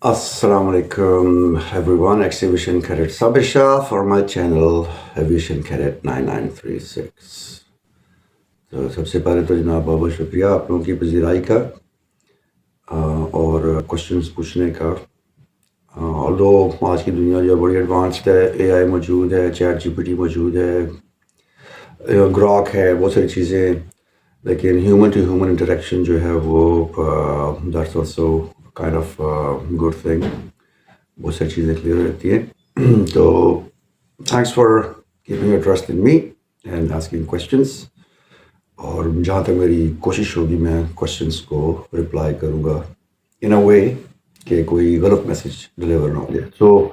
Assalamu alaikum everyone, Exhibition Cadet Sabir Shah for my channel Aviation Cadet 9936. تو سب سے پہلے تو جناب بہت بہت شکریہ آپ لوگوں کی پذیرائی کا اور کوشچنس پوچھنے کا. آلدو آج کی دنیا جو بڑی ایڈوانسڈ ہے، اے آئی موجود ہے، چیٹ جی پی ٹی موجود ہے، گراک ہے، بہت ساری چیزیں، لیکن ہیومن ٹو ہیومن انٹریکشن جو ہے وہ that's also kind of good thing. بہت ساری چیزیں کلیئر رہتی ہیں. تو thanks for keeping your trust in me and asking questions. اور جہاں تک میری کوشش ہوگی میں کوشچنس کو رپلائی کروں گا ان اے وے کہ کوئی غلط میسج ڈلیور نہ ہو جائے. تو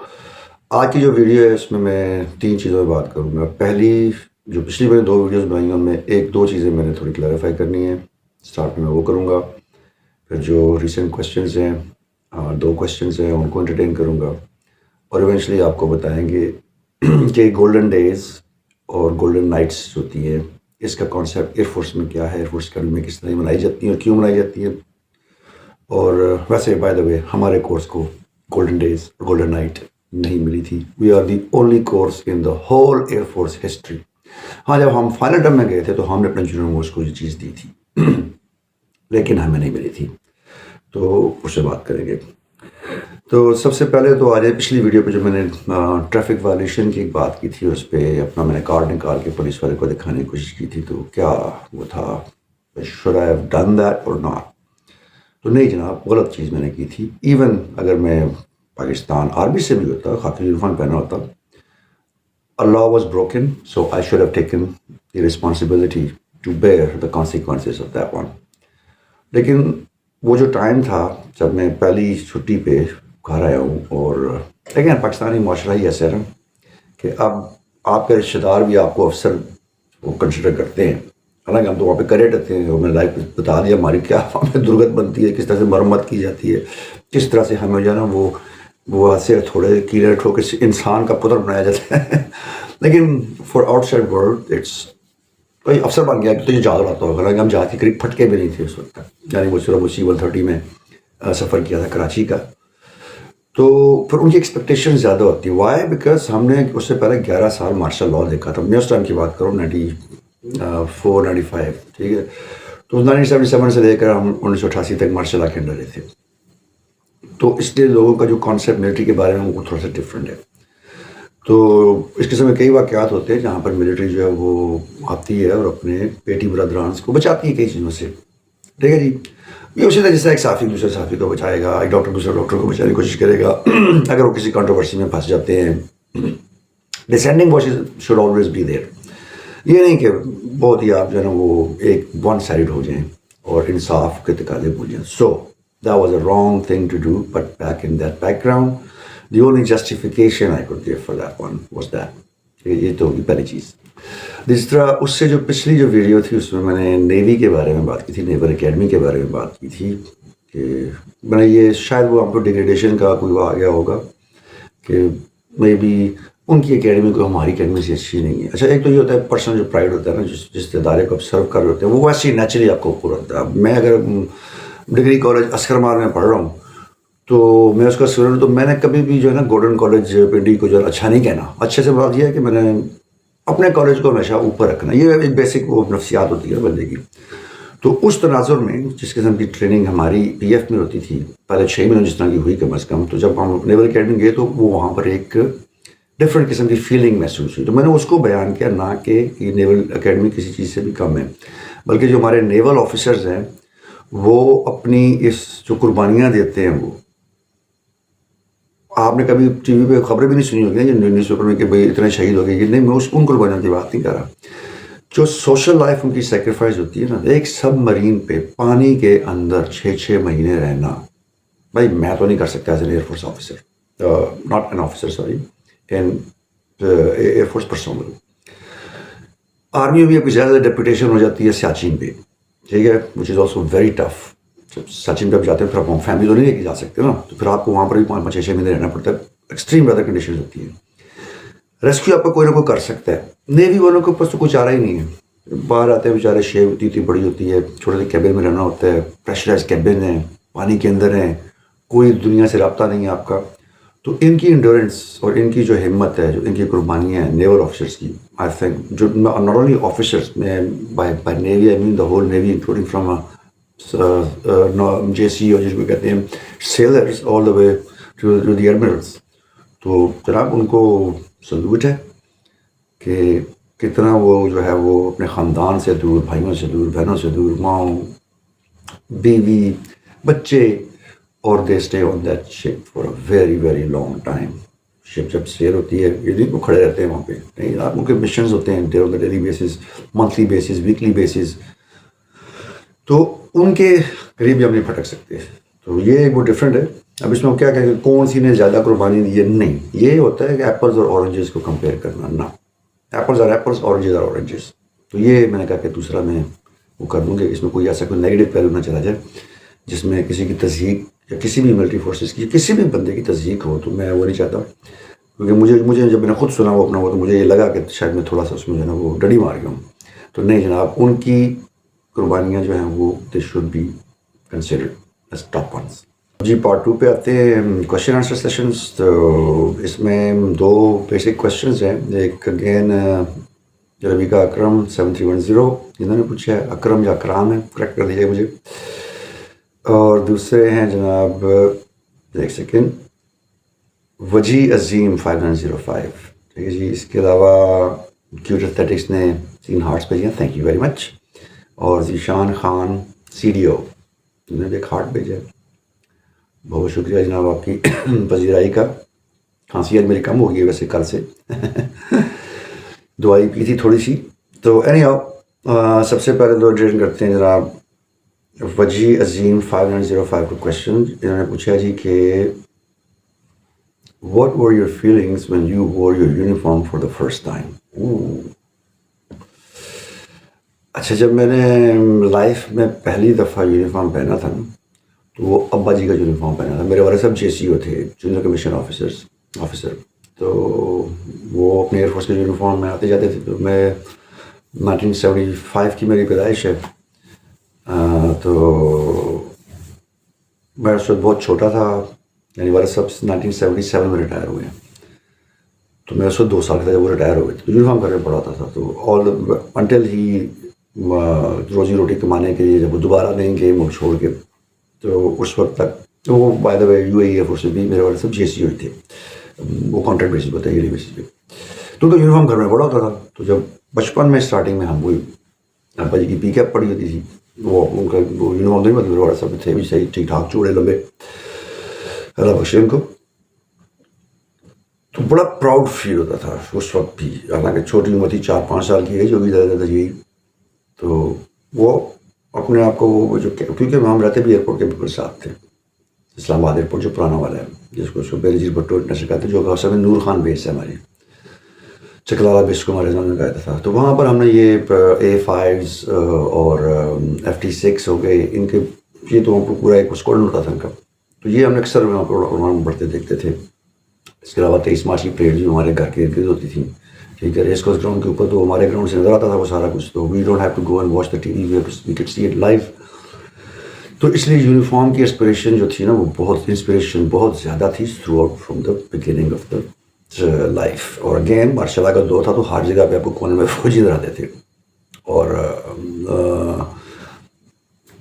آج کی جو ویڈیو ہے اس میں 3 چیزوں پہ بات کروں گا. پہلی جو پچھلی میں 2 ویڈیوز بنائی ہیں ان میں 1-2 چیزیں میں نے تھوڑی کلیریفائی کرنی ہے. اسٹارٹ میں وہ کروں گا. پھر جو ریسنٹ کوشچنز ہیں 2 کوشچنز ہیں ان کو انٹرٹین کروں گا. اور ایونچولی آپ کو بتائیں گے کہ گولڈن ڈیز اور گولڈن نائٹس ہوتی ہیں، اس کا کانسیپٹ ایئر فورس میں کیا ہے، ایئر فورس اکیڈمی میں کس طرح منائی جاتی ہیں اور کیوں منائی جاتی ہیں. اور ویسے بائی دا وے ہمارے کورس کو گولڈن ڈیز اور گولڈن نائٹ نہیں ملی تھی. We are the only course in the whole air force history. ہاں، جب ہم فائنل ٹرم میں گئے تھے تو ہم نے اپنے جونیئر موسٹ کو یہ چیز دی تھی لیکن ہمیں نہیں ملی تھی. تو اس سے بات کریں گے. تو سب سے پہلے تو آج پچھلی ویڈیو پہ جو میں نے ٹریفک وائلیشن کی ایک بات کی تھی، اس پہ اپنا میں نے کارڈ نکال کے پولیس والے کو دکھانے کی کوشش کی تھی. تو کیا وہ تھا should I have done that or not؟ تو نہیں جناب، غلط چیز میں نے کی تھی. ایون اگر میں پاکستان آرمی سے بھی ہوتا، خاکی یونیفارم پہنا ہوتا، Allah was broken, so I should have taken the responsibility to bear the consequences of that one. لیکن وہ جو ٹائم تھا جب میں پہلی چھٹی پہ گھر آیا ہوں، اور لیکن پاکستانی معاشرہ ہی ایسا ہے نا کہ اب آپ کے رشتے دار بھی آپ کو افسر وہ کنسیڈر کرتے ہیں. حالانکہ ہم تو وہاں پہ کرے رہتے ہیں. میں لائف بتا دیا ہماری کیا ہمیں درگت بنتی ہے، کس طرح سے مرمت کی جاتی ہے، کس طرح سے ہمیں جو ہے نا وہ سے تھوڑے کلیئر ہو کے انسان کا پتر بنایا جاتا ہے. لیکن for outside world it's کوئی افسر بن گیا کہ تو یہ جہاز اڑاتا ہوگا. حالانکہ ہم جہاز کے قریب پھٹکے بھی نہیں تھے اس وقت تک. یعنی وہ صرف وہ C-130 میں سفر کیا تھا کراچی کا. تو پھر ان کی ایکسپیکٹیشن زیادہ ہوتی ہے. وائی؟ بیکاز ہم نے اس سے پہلے 11 سال مارشل لاء دیکھا تھا. میں اس ٹائم کی بات کروں 94-95، ٹھیک ہے. تو 1977 سے لے کر ہم 1988 تک مارشل لاء کے انڈر رہے تھے. تو اس لیے لوگوں کا جو کانسیپٹ ملٹری کے بارے میں وہ تھوڑا سا ڈفرینٹ ہے. تو اس قسم میں کئی واقعات ہوتے ہیں جہاں پر ملٹری جو ہے وہ آتی ہے اور اپنے بیٹی برادران کو بچاتی ہے کئی چیزوں سے. ٹھیک ہے جی. یہ اسی طرح جیسے ایک صحافی دوسرے صحافی کو بچائے گا، ایک ڈاکٹر دوسرے ڈاکٹر کو بچانے کی کوشش کرے گا اگر وہ کسی کنٹروورسی میں پھنس جاتے ہیں. Dissenting voices should always be there. یہ نہیں کہ بہت ہی آپ جو ہے نا وہ ایک ون سائڈ ہو جائیں اور انصاف کے تقاضے بھول جائیں. So that was a wrong thing to do, but back in that background the only justification I could give for that one was that. یہ تو ہوگی پہلی چیز. جس طرح اس سے جو پچھلی جو ویڈیو تھی اس میں نے نیوی کے بارے میں بات کی تھی، نیول اکیڈمی کے بارے میں بات کی تھی کہ میں نے یہ شاید وہ ہم کو ڈیگریڈیشن کا کوئی وہ آ گیا ہوگا کہ مے بی ان کی اکیڈمی کو ہماری اکیڈمی سے اچھی نہیں ہے. اچھا، ایک تو یہ ہوتا ہے پرسنل جو پرائڈ ہوتا ہے نا، جس ادارے کو آپ سرو کر رہے ہوتے ہیں وہ ویسے ہی نیچرلی آپ کو اوپر ہوتا ہے. میں اگر ڈگری کالج عسکر مار میں پڑھ رہا ہوں تو میں اس کا اسٹوڈنٹ، تو میں نے کبھی بھی جو ہے نا گورڈن کالج پنڈی کو جو ہے اچھا نہیں کہنا. اچھے سے بات یہ ہے کہ میں نے اپنے کالج کو ہمیشہ اوپر رکھنا. یہ ایک بیسک وہ نفسیات ہوتی ہے بندے کی. تو اس تناظر میں جس قسم کی ٹریننگ ہماری PF میں ہوتی تھی پہلے 6 مہینے جس طرح کی ہوئی کم از کم، تو جب ہم نیول اکیڈمی گئے تو وہ وہاں پر ایک ڈفرینٹ قسم کی فیلنگ محسوس ہوئی. تو میں نے اس کو بیان کیا، نہ کہ یہ نیول اکیڈمی کسی چیز سے بھی کم ہے، بلکہ جو ہمارے نیول آفیسرز ہیں وہ اپنی اس جو قربانیاں دیتے ہیں، وہ آپ نے کبھی ٹی وی پہ خبریں بھی نہیں سنی ہوگی نیوز پیپر میں کہ بھائی اتنے شہید ہو گئے. یہ نہیں، میں ان قربانیوں کی بات نہیں کر رہا. جو سوشل لائف ان کی سیکریفائز ہوتی ہے نا، ایک سب مرین پہ پانی کے اندر 6 مہینے رہنا. بھائی میں تو نہیں کر سکتا as an air force officer, not an officer, sorry, an air force personnel. Army میں بھی ایک زیادہ ڈیپوٹیشن ہو جاتی ہے سیاچین پہ، ٹھیک ہے، وچ از آلسو ویری ٹف. جب سچن پہ جاتے ہیں پھر آپ فیملی تو نہیں لے کے جا سکتے نا، تو پھر آپ کو وہاں پر بھی 5-6 مہینے رہنا پڑتا ہے. ایکسٹریم ویدر کنڈیشنز ہوتی ہیں. ریسکیو آپ کو کوئی نہ کوئی کر سکتا ہے. نیوی والوں کے پاس تو کچھ چارہ ہی نہیں ہے. باہر آتے ہیں بیچارے، شیپ اتنی بڑی ہوتی ہے، چھوٹے سے کیبن میں رہنا ہوتا ہے، پریشرائز کیبن ہیں، پانی کے اندر ہیں، کوئی دنیا سے رابطہ نہیں ہے آپ کا. تو ان کی انڈورنس اور ان کی جو ہمت ہے, جو ان کی قربانیاں ہیں نیول آفیسرس کی, آئی تھنک جو ناٹ اونلی آفیسرس میں by navy I mean the whole navy including from J C, اور جس کو کہتے ہیں sellers all the way to the ایڈمرلس. تو جناب ان کو سلوٹ ہے کہ کتنا وہ جو ہے وہ اپنے خاندان سے دور, بھائیوں سے دور, بہنوں سے دور, ماؤں, بیوی, بچے, اور they stay on that ship for a very very long time. Ship جب سیل ہوتی ہے یہ نہیں وہ کھڑے رہتے ہیں وہاں پہ, نہیں, آپ ان کے مشنز ہوتے ہیں on daily basis, monthly basis, weekly basis. تو ان کے قریب بھی ہم نہیں پھٹک سکتے. تو یہ وہ ڈفرینٹ ہے. اب اس میں ہم کیا کہیں کہ کون سی نے زیادہ قربانی دی ہے, نہیں, یہ ہوتا ہے کہ ایپلز اور اورنجز کو کمپیئر کرنا. نہ, ایپلز اور ایپلز, اورنجز اور اورنجز. تو یہ میں نے کہا کہ دوسرا میں وہ کر دوں کہ اس میں کوئی ایسا کوئی نیگیٹو پہلو نہ چلا جائے جس میں کسی کی تصدیق یا کسی بھی ملٹری فورسز کی کسی بھی بندے کی تصدیق ہو. تو میں وہ نہیں چاہتا, کیونکہ مجھے جب میں نے خود سنا وہ اپنا ہوا تو مجھے یہ لگا کہ شاید میں تھوڑا سا اس میں جو ہے نا وہ ڈڑی مار گیا ہوں. تو نہیں جناب, ان کی قربانیاں جو ہیں وہ they should be considered as top ones. جی پارٹ 2 پہ آتے ہیں, کوشچن آنسر سیشنز. تو اس میں 2 بیسک کوشچنز ہیں. ایک اگین ربیکہ اکرم 7310 جنہوں نے پوچھا ہے, اکرم یا اکرام ہے, کریکٹ کر دیجیے مجھے. اور دوسرے ہیں جناب, ایک سیکنڈ, وجی عظیم 5905. ٹھیک ہے جی. اس کے علاوہ کیوٹ ایتھلیٹکس نے 3 ہارٹس بھیجے ہیں, تھینک یو ویری مچ. اور ذیشان خان CDO انہوں نے ایک ہارٹ بھیجا. بہت شکریہ جناب آپ کی پذیرائی کا. کھانسی آج میری کم ہو گئی ہے ویسے کل سے دوائی پی تھی تھوڑی سی. تو اینی ہاؤ سب سے پہلے 2 ایڈریس کرتے ہیں جناب. وجی عظیم 5905 کو کوشچن انہوں نے پوچھا جی کہ what were your feelings when you wore your uniform for the first time. اچھا, جب میں نے لائف میں پہلی دفعہ یونیفارم پہنا تھا نا, تو وہ ابا جی کا یونیفارم پہنا تھا. میرے والد صاحب JCO تھے, جونیئر کمیشن آفیسر. تو وہ اپنے ایئر فورس کے یونیفارم میں آتے جاتے تھے. تو میں 1975 کی میری پیدائش ہے. تو میں اس وقت بہت چھوٹا تھا, یعنی والد صاحب 1977 میں ریٹائر ہوئے ہیں. تو میں اس وقت 2 سال کا تھا جب وہ ریٹائر ہوئے تھے. تو یونیفارم کرنے پڑا تھا. تو آل انٹل ہی روزی روٹی کمانے کے لیے جب وہ دوبارہ نہیں گئے ملک چھوڑ کے, تو اس وقت تک وہ by the way UAE air force بھی میرے والد صاحب JCO ہی تھے. وہ کانٹریکٹ بیسس پہ تھا, ایئرلی بیسس پہ. تو ان کا یونیفارم گھر میں پڑا ہوتا تھا. تو جب بچپن میں اسٹارٹنگ میں ہم وہی ابا جی کی پی کیپ پڑی ہوتی تھی, وہ ان کا وہ یونیفارم نہیں, مطلب والد صاحب تھے بھی صحیح ٹھیک ٹھاک, چوڑے لمبے, اللہ بخشے ان کو. تو بڑا پراؤڈ فیل ہوتا تھا اس وقت بھی, حالانکہ چھوٹی عمر تھی, 4-5 سال کی ایج ہوگی زیادہ زیادہ یہی. تو وہ اپنے آپ کو وہ جو, کیونکہ ہم رہتے بھی ایئرپورٹ کے بالکل ساتھ تھے, اسلام آباد ایئرپورٹ جو پرانا والا ہے, جس کو بینظیر بھٹو انٹرنیشنل کہتے ہیں, جو غوثہ میں نور خان بیس ہے ہماری, چکلالہ بیس کو ہمارے زمانے میں کہتا تھا. تو وہاں پر ہم نے یہ A5s اور FT6 ہو گئے, ان کے یہ تو پورا ایک اسکواڈن ہوتا تھا ان کا. تو یہ ہم نے اکثر وہاں پر عنوان پڑھتے دیکھتے تھے. اس کے علاوہ 23 مارچ کی پریڈ جو ہمارے گھر کے ارد گرد ہوتی تھیں, ٹھیک ہے, ریس کورس گراؤنڈ کے اوپر, تو ہمارے گراؤنڈ سے نظر آتا تھا وہ سارا کچھ. تو we don't have to go and watch the TV, we can see it live. تو اس لیے یونیفارم کی انسپریشن جو تھی نا, وہ انسپریشن بہت زیادہ تھی through out from the beginning of the life. اور اگین مارشل آرٹ کا دور تھا, تو ہر جگہ پہ آپ کو کونے میں فوجی نظر آتے تھے. اور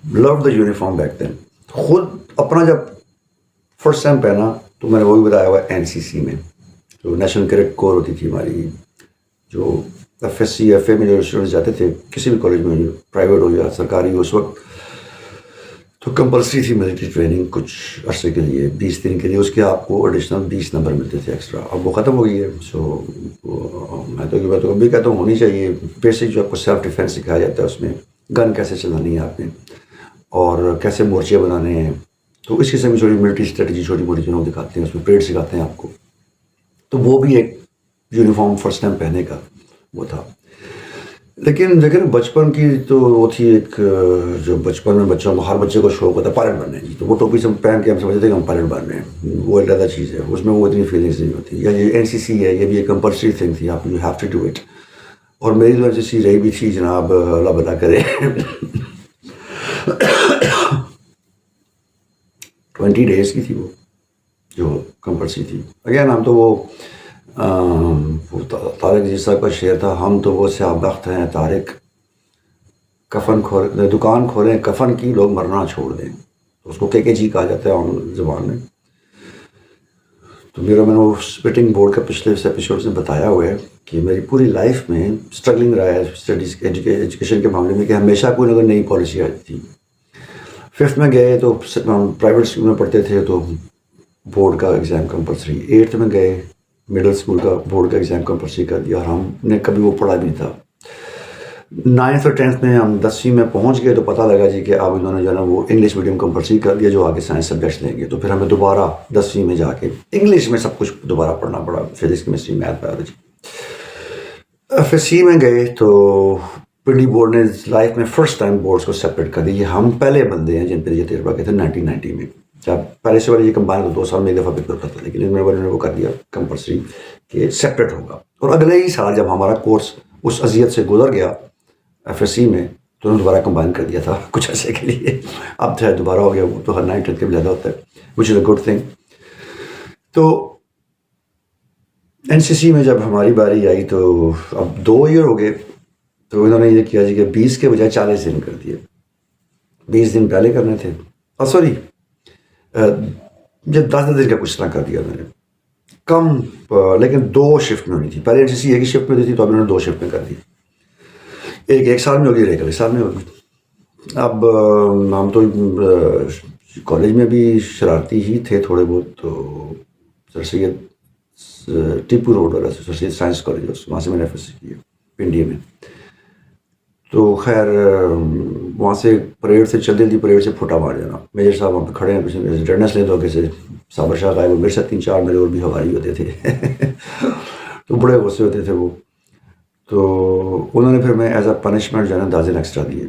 لو دا یونیفارم بیک دین. خود اپنا جب فرسٹ ٹائم پہنا تو میں نے وہ بھی بتایا ہوا NCC میں, جو نیشنل کیڈٹ کور ہوتی تھی ہماری, جو FSC FA میں جو اسٹوڈنٹس جاتے تھے کسی بھی کالج میں, پرائیویٹ ہو یا سرکاری ہو, اس وقت تو کمپلسری تھی ملٹری ٹریننگ کچھ عرصے کے لیے, 20 دن کے لیے. اس کے آپ کو ایڈیشنل 20 نمبر ملتے تھے ایکسٹرا. اب وہ ختم ہو گئی ہے. سو میں تو ابھی کہتا ہوں ہونی چاہیے. بیسک جو آپ کو سیلف ڈیفینس سکھایا جاتا ہے, اس میں گن کیسے چلانی ہے آپ نے, اور کیسے مورچے بنانے ہیں. تو اس قسم کی چھوٹی ملٹری اسٹریٹجی چھوٹی موٹی چیزوں دکھاتے ہیں, اس میں پریڈ سکھاتے ہیں آپ کو. تو وہ بھی ایک یونیفارم فرسٹ ٹائم پہننے کا وہ تھا. لیکن دیکھیں بچپن کی تو وہ تھی ایک, جو بچپن میں بچوں کو, ہر بچے کو شوق ہوتا ہے پائلٹ بننے کی. تو وہ ٹوپی سے پہن کے ہم سمجھتے تھے کہ ہم پائلٹ بن رہے ہیں, وہ ایک زیادہ چیز ہے, اس میں وہ اتنی فیلنگس نہیں ہوتی. یا یہ NCC ہے, یہ بھی ایک کمپلسری تھنگ تھی, آپ you have to do it. اور میری تو NCC رہی بھی تھی جناب, اللہ بھلا کرے. 20 days کی تھی وہ جو کمپلسری تھی. اگین ہم تو وہ طارق عزیز صاحب کا شعر تھا, ہم تو وہ سیاہ بخت ہیں طارق, کفن دکان کھولیں کفن کی, لوگ مرنا چھوڑ دیں. تو اس کو کے جی کہا جاتا ہے عام زبان میں. تو میں نے وہ اسپٹنگ بورڈ کا پچھلے ایپیسوڈ میں بتایا ہوا ہے کہ میری پوری لائف میں اسٹرگلنگ رہا ہے اسٹڈیز ایجوکیشن کے معاملے میں, کہ ہمیشہ کوئی نہ کوئی نئی پالیسی آتی تھی. 5th میں گئے تو پرائیویٹ اسکول میں پڑھتے تھے تو بورڈ کا ایگزام کمپلسری. 8th میں گئے مڈل اسکول کا بورڈ کا ایگزام کمپلسری کر دیا, اور ہم نے کبھی وہ پڑھا بھی نہیں تھا. 9th اور 10th میں ہم 10ویں میں پہنچ گئے تو پتہ لگا جی کہ اب انہوں نے جو ہے نا وہ انگلش میڈیم کمپلسری کر دیا جو آگے سائنس سبجیکٹس لیں گے. تو پھر ہمیں دوبارہ 10ویں میں جا کے انگلش میں سب کچھ دوبارہ پڑھنا پڑا, فزکس کیمسٹری میتھ بایولوجی. پھر سی میں گئے تو پنڈی بورڈ نے لائف میں فرسٹ ٹائم بورڈس کو سپریٹ کر دی. یہ ہم پہلے بندے ہیں جن پہ یہ تجربہ کیا تھا 1990 میں. جب پہلے سے والے یہ کمبائن تو 2 سال میں ایک دفعہ پیپر کرتا, لیکن ان میں نے وہ کر دیا کمپلسری کہ سپریٹ ہوگا. اور اگلے ہی سال جب ہمارا کورس اس اذیت سے گزر گیا ایف ایس سی میں, تو انہوں نے دوبارہ کمبائن کر دیا تھا کچھ عرصے کے لیے. اب جو ہے دوبارہ ہو گیا, وہ تو ہر 9th 10th کے بھی زیادہ ہوتا ہے, وچ از اے گڈ تھنگ. تو این سی سی میں جب ہماری باری آئی تو اب 2 ایئر ہو گئے, تو انہوں نے یہ کیا جی کہ 20 کے بجائے 40 دن کر دیے. 20 دن پہلے کرنے تھے, سوری جب 10 دن کا کچھ طرح کر دیا میں نے کم, لیکن 2 شفٹ میں ہونی تھی. پہلے این سی سی ایک ہی شفٹ میں دی تھی, تو اب انہوں نے 2 شفٹ میں کر دی. ایک سال میں ہوگی, ایک سال میں ہوگی. اب ہم تو کالج میں بھی شرارتی ہی تھے تھوڑے بہت. تو سر سید ٹیپو روڈ والا سر سید سائنس کالج, وہاں سے میں نے ایف ایس سی کیا پنڈی میں. تو خیر وہاں سے پریڈ سے چلتی تھی, پریڈ سے پھوٹا مار جانا. میجر صاحب وہاں پہ کھڑے ہیں, کچھ اٹینڈنس لے دو کہ سے صابر شاہ غائب, میرے ساتھ 3-4 میرے اور بھی ہواری ہوتے تھے تو بڑے غصے ہوتے تھے وہ. تو انہوں نے پھر میں ایز اے پنشمنٹ جو ہے نا 10 دن ایکسٹرا دیے.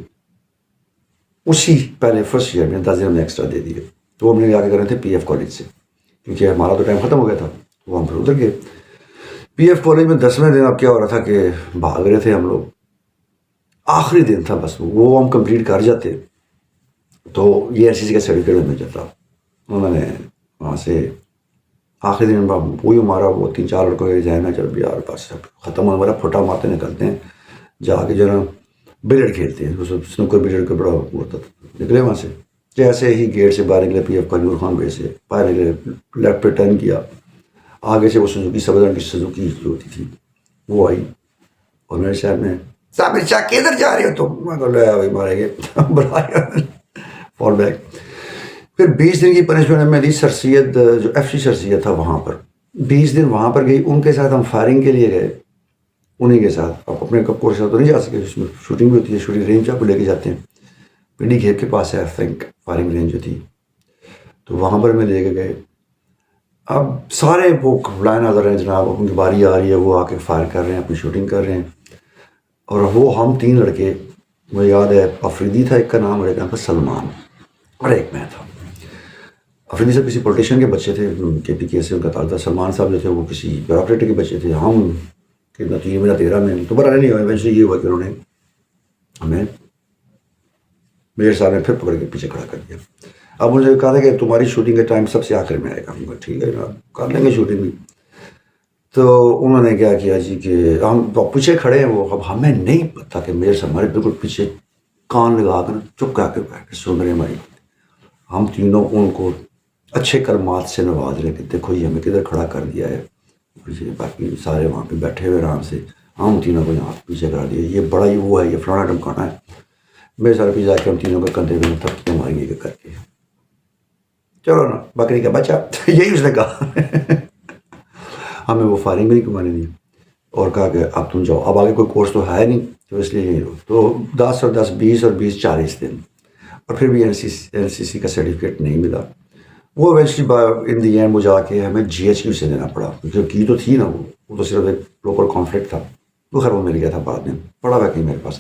اسی پہلے فرسٹ ایئر میں 10 دن ہم نے ایکسٹرا دے دیے. تو وہ ہم نے آگے کر رہے تھے پی ایف کالج سے, کیونکہ ہمارا تو ٹائم ختم ہو گیا تھا. تو ہم پھر ادھر گئے پی ایف کالج میں. 10ویں دن اب کیا ہو رہا تھا کہ بھاگ رہے تھے ہم لوگ, آخری دن تھا بس, وہ ہم کمپلیٹ کر جاتے تو یہ این سی سی کا سرٹیفکیٹ مل جاتا. انہوں نے وہاں سے آخری دن وہی ہمارا وہ 3-4 لڑکوں کے ذہن میں چل بھی یار بس ختم ہونے والا, پھوٹا مارتے نکلتے ہیں, جا کے جو ہے نا بلیڈ کھیلتے ہیں. سنوکر بلیڈ کا بڑا ہوتا تھا. نکلے وہاں سے, جیسے ہی گیٹ سے باہر نکلے پی ایف کا نور خان گیٹ سے باہر نکلے, لیفٹ پہ ٹرن کیا, آگے سے وہ سزوکی سبزن کی سزوکی جو ہوتی تھی وہ آئی, اور میرے شہر میں صابر شاہ کدھر جا رہے ہو تم؟ میں تو لے بھائی مارے گے بلایا فال بیک. پھر 20 دن کی پنشمنٹ میں دی سر سید, جو ایف سی سر سید تھا وہاں پر. 20 دن وہاں پر گئی, ان کے ساتھ ہم فائرنگ کے لیے گئے. انہیں کے ساتھ اب اپنے کپ کے ساتھ تو نہیں جا سکے, اس میں شوٹنگ بھی ہوتی ہے, شوٹنگ رینج آپ کو لے کے جاتے ہیں. پنڈی گھیب کے پاس ہے آئی تھنک فائرنگ رینج جو تھی, تو وہاں پر میں لے کے گئے. اب سارے وہ لائن نظر ہیں جناب, ان کی باری آ رہی ہے, وہ آ کے فائر کر رہے ہیں, اپنی شوٹنگ کر رہے ہیں. اور وہ ہم 3 لڑکے, مجھے یاد ہے افریدی تھا ایک کا نام, اور ایک نام تھا سلمان, اور ایک میں تھا. افریدی صاحب کسی پولیٹیشین کے بچے تھے, کے پی کے سے ان کا تعلق تھا. سلمان صاحب جو تھے وہ کسی بیوروکریٹ کے بچے تھے. ہم کتنا تو یہ میرا 13 میں تو بڑا نہیں ہوا, ایونچولی یہ ہوا کہ انہوں نے ہمیں میرے سامنے پھر پکڑ کے پیچھے کھڑا کر دیا. اب مجھے کہا تھا کہ تمہاری شوٹنگ کا ٹائم سب سے آخر میں آئے گا. ہم ٹھیک ہے کر لیں گے شوٹنگ بھی. تو انہوں نے کیا کیا جی کہ ہم پیچھے کھڑے ہیں, وہ اب ہمیں نہیں پتا کہ میرے سے ہمارے بالکل پیچھے کان لگا کر چپ کر کے بیٹھ کے سن رہے ہیں ہماری. ہم تینوں ان کو اچھے کلمات سے نواز رہے کہ دیکھو یہ ہمیں کدھر کھڑا کر دیا ہے. باقی سارے وہاں پہ بیٹھے ہوئے آرام سے, ہم تینوں کو یہاں پیچھے کرا دیا, یہ بڑا ہی وہ ہے, یہ فلانا ڈمکانا ہے. میرے سارے پیچھے جا کے ہم تینوں کو کندھے میں تھپکیاں ماریں گے کر کے, چلو نا بکری کا بچہ یہی اس نے کہا. ہمیں وہ فائرنگ بھی نہیں کمانے دی, اور کہا کہ اب تم جاؤ, اب آگے کوئی کورس تو ہے نہیں, تو اس لیے نہیں. تو 10 اور 10 20 اور 20 40 دن, اور پھر بھی این سی سی کا سرٹیفکیٹ نہیں ملا. وہ ایونچولی ان دی اینڈ وہ جا کے ہمیں جی ایچ کیو سے دینا پڑا, کیونکہ کی تو تھی نا, وہ تو صرف ایک لوکل کانفلکٹ تھا. تو خیر وہ مل گیا تھا بعد میں, پڑا ہوا کہیں میرے پاس.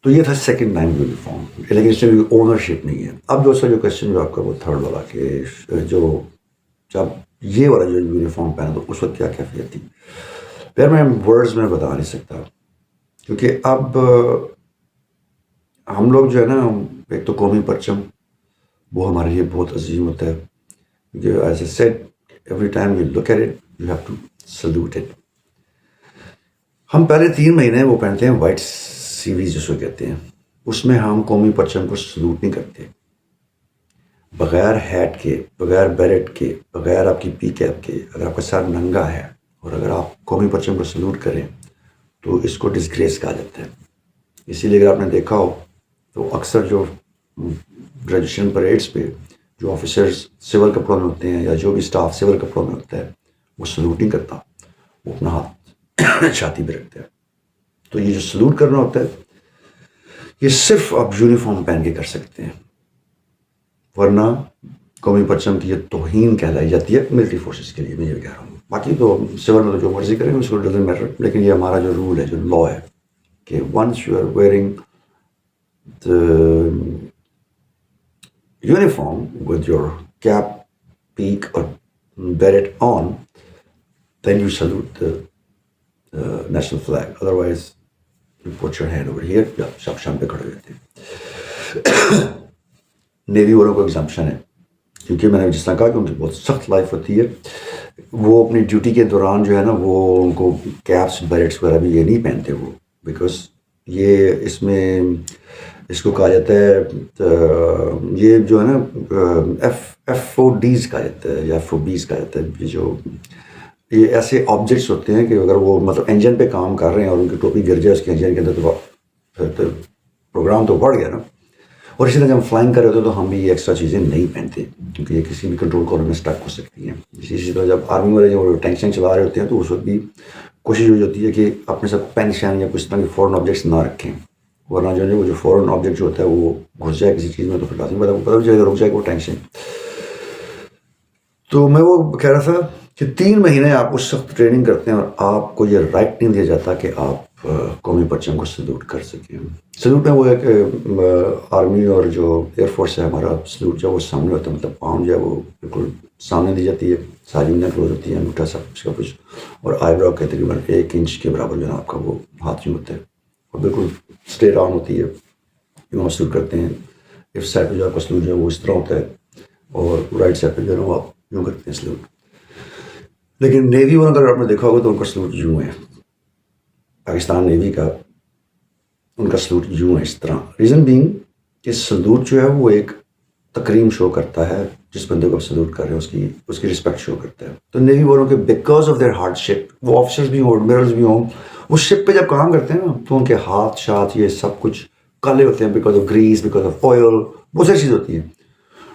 تو یہ تھا سیکنڈ ٹائم یونیفارم, لیکن اس میں اونرشپ نہیں ہے. اب دوسرا جو کوشچن جو آپ کا وہ تھرڈ والا کہ جو جب یہ والا جو یونیفارم پہنا تو اس وقت کیا کیفیت تھی, پھر میں ورڈز میں بتا نہیں سکتا. کیونکہ اب ہم لوگ جو ہے نا, ایک تو قومی پرچم, وہ ہمارے لیے بہت عظیم ہوتا ہے. کیونکہ as a set every time you look at it you have to salute it. ہم پہلے 3 مہینے وہ پہنتے ہیں وائٹ سیریز جس کو کہتے ہیں. اس میں ہم قومی پرچم کو سلوٹ نہیں کرتے. بغیر ہیٹ کے، بغیر بیرٹ کے، بغیر آپ کی پی کیپ کے، اگر آپ کا سر ننگا ہے اور اگر آپ قومی پرچم کو سلوٹ کریں تو اس کو ڈسگریس کہا جاتا ہے. اسی لیے اگر آپ نے دیکھا ہو تو اکثر جو گریجویشن پریڈس پہ جو آفیسرز سول کپڑوں میں ہوتے ہیں یا جو بھی اسٹاف سول کپڑوں میں ہوتا ہے وہ سلوٹ نہیں کرتا، وہ اپنا ہاتھ چھاتی پہ رکھتا ہے. تو یہ جو سلوٹ کرنا ہوتا ہے یہ صرف آپ یونیفارم پہن کے کر سکتے ہیں، ورنہ قومی پرچم کی یہ توہین کہلائی جاتی ہے ملٹری فورسز کے لیے. میں یہ کہہ رہا ہوں، باقی تو سول میں تو جو مرضی کریں اس کو ڈزنٹ میٹر، لیکن یہ ہمارا جو رول ہے، جو لا ہے کہ once you are wearing the uniform with your cap, peak or beret on, then you salute the national flag. Otherwise, you put your hand over here. یا سب شام پہ کھڑے ہوتے ہیں. نیوی والوں کو ایگزامپشن ہے کیونکہ میں نے جس طرح کہا کہ ان کی بہت سخت لائف ہوتی ہے. وہ اپنی ڈیوٹی کے دوران جو ہے نا وہ ان کو کیپس بیرٹس وغیرہ بھی یہ نہیں پہنتے وہ، بیکاز یہ اس میں اس کو کہا جاتا ہے یہ جو ہے نا ایف او ڈیز کہا جاتا ہے یا ایف او بیز کہا جاتا ہے. یہ جو یہ ایسے آبجیکٹس ہوتے ہیں کہ اگر وہ مطلب انجن پہ کام کر رہے ہیں اور ان کی ٹوپی گر جائے اس کے انجن کے اندر تو پھر پروگرام تو بڑھ گیا نا. اور اسی طرح جب ہم فلائنگ کر رہے ہوتے ہیں تو ہم بھی یہ ایکسٹرا چیزیں نہیں پہنتے کیونکہ یہ کسی بھی کنٹرول کارنر میں اسٹک ہو سکتی ہیں. اسی طرح جب آرمی والے جو ٹینکشن چلا رہے ہوتے ہیں تو اس وقت بھی کوشش ہو جاتی ہے کہ اپنے ساتھ پین شین یا کچھ طرح کے فورن آبجیکٹس نہ رکھیں، ورنہ جو ہے وہ جو فورن آبجیکٹ جو ہوتا ہے وہ گھس جائے کسی چیز میں تو پھر لازمی پتہ بھی چلے گا، رک جائے گا وہ ٹینکشن. تو میں وہ کہہ رہا تھا کہ 3 مہینے آپ اس سخت ٹریننگ کرتے ہیں اور آپ کو یہ رائٹ نہیں دیا جاتا کہ آپ قومی پرچم کو سلوٹ کر سکیں. سلوٹ میں وہ ہے کہ آرمی اور جو ایئر فورس ہے ہمارا سلوٹ جو ہے وہ سامنے ہوتا ہے، مطلب پاؤں جو ہے وہ بالکل سامنے دی جاتی ہے، ساری انجن کلوز ہوتی ہے، انگوٹھا سب اس کا کچھ، اور آئی براؤ کے تقریباً 1 انچ کے برابر جو ہے آپ کا وہ ہاتھ یوں ہوتا ہے اور بالکل اسٹریٹ آن ہوتی ہے. یوں آپ سلوٹ کرتے ہیں. لیفٹ سائڈ پہ جو آپ کا سلوٹ جو ہے وہ اس طرح ہوتا ہے اور رائٹ سائڈ پہ جو ہے وہ آپ یوں کرتے ہیں سلوٹ. لیکن نیوی والوں اگر آپ نے دیکھا ہوگا تو ان کا سلوٹ یوں ہے. پاکستان نیوی کا ان کا سلوٹ یوں ہے اس طرح. ریزن بینگ کہ سلوٹ جو ہے وہ ایک تکریم شو کرتا ہے، جس بندے کو آپ سلوٹ کر رہے ہیں اس کی رسپیکٹ شو کرتا ہے. تو نیوی والوں کے بیکاز آف دیئر ہارڈ شپ، وہ آفیسرز بھی ہوں ایڈمرلز بھی ہوں، وہ شپ پہ جب کام کرتے ہیں نا تو ان کے ہاتھ شاتھ یہ سب کچھ کالے ہوتے ہیں because of grease, because of oil, بہت ساری چیز ہوتی ہیں.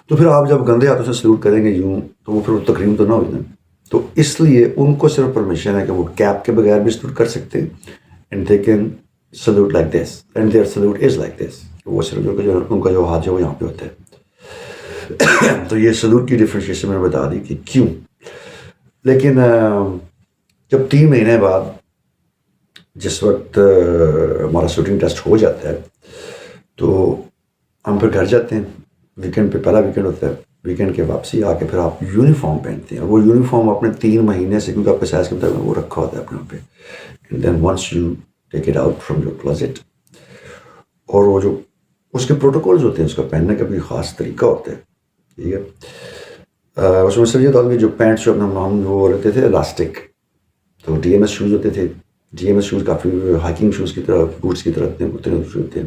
تو پھر آپ جب گندے ہاتھوں سے سلوٹ کریں گے یوں تو وہ پھر وہ تکریم تو نہ ہوئی نا. تو اس لیے ان کو صرف پرمیشن ہے کہ وہ کیپ کے بغیر بھی سلوٹ کر سکتے ہیں and they can salute like this and their salute is like this. وہ صرف جو ان کا جو ہاتھ ہے وہ یہاں پہ ہوتا ہے. تو یہ سلوٹ کی ڈفرینشیشن میں بتا دی کہ کیوں. لیکن جب 3 مہینے بعد جس وقت ہمارا شوٹنگ ٹیسٹ ہو جاتا ہے تو ہم پھر گھر جاتے ہیں. ویکینڈ پہ پہلا ویکینڈ ہوتا ہے، ویکینڈ کے واپسی آ کے پھر آپ یونیفارم پہنتے ہیں. اور وہ یونیفارم اپنے 3 مہینے سے کیونکہ آپ کے سائز کے مطابق وہ رکھا ہوتا ہے اپنے پہ. And then once you take it out from your closet, اور وہ جو اس کے پروٹوکولز ہوتے ہیں اس کا پہننے کا بھی خاص طریقہ ہوتا ہے. ٹھیک ہے. اس میں سر یہ تھا کہ جو پینٹس جو ہم وہ رہتے تھے الاسٹک، تو ڈی ایم ایس شوز ہوتے تھے. ڈی ایم ایس شوز کافی ہائکنگ شوز کی طرح، بوٹس کی طرح ہوتے ہیں.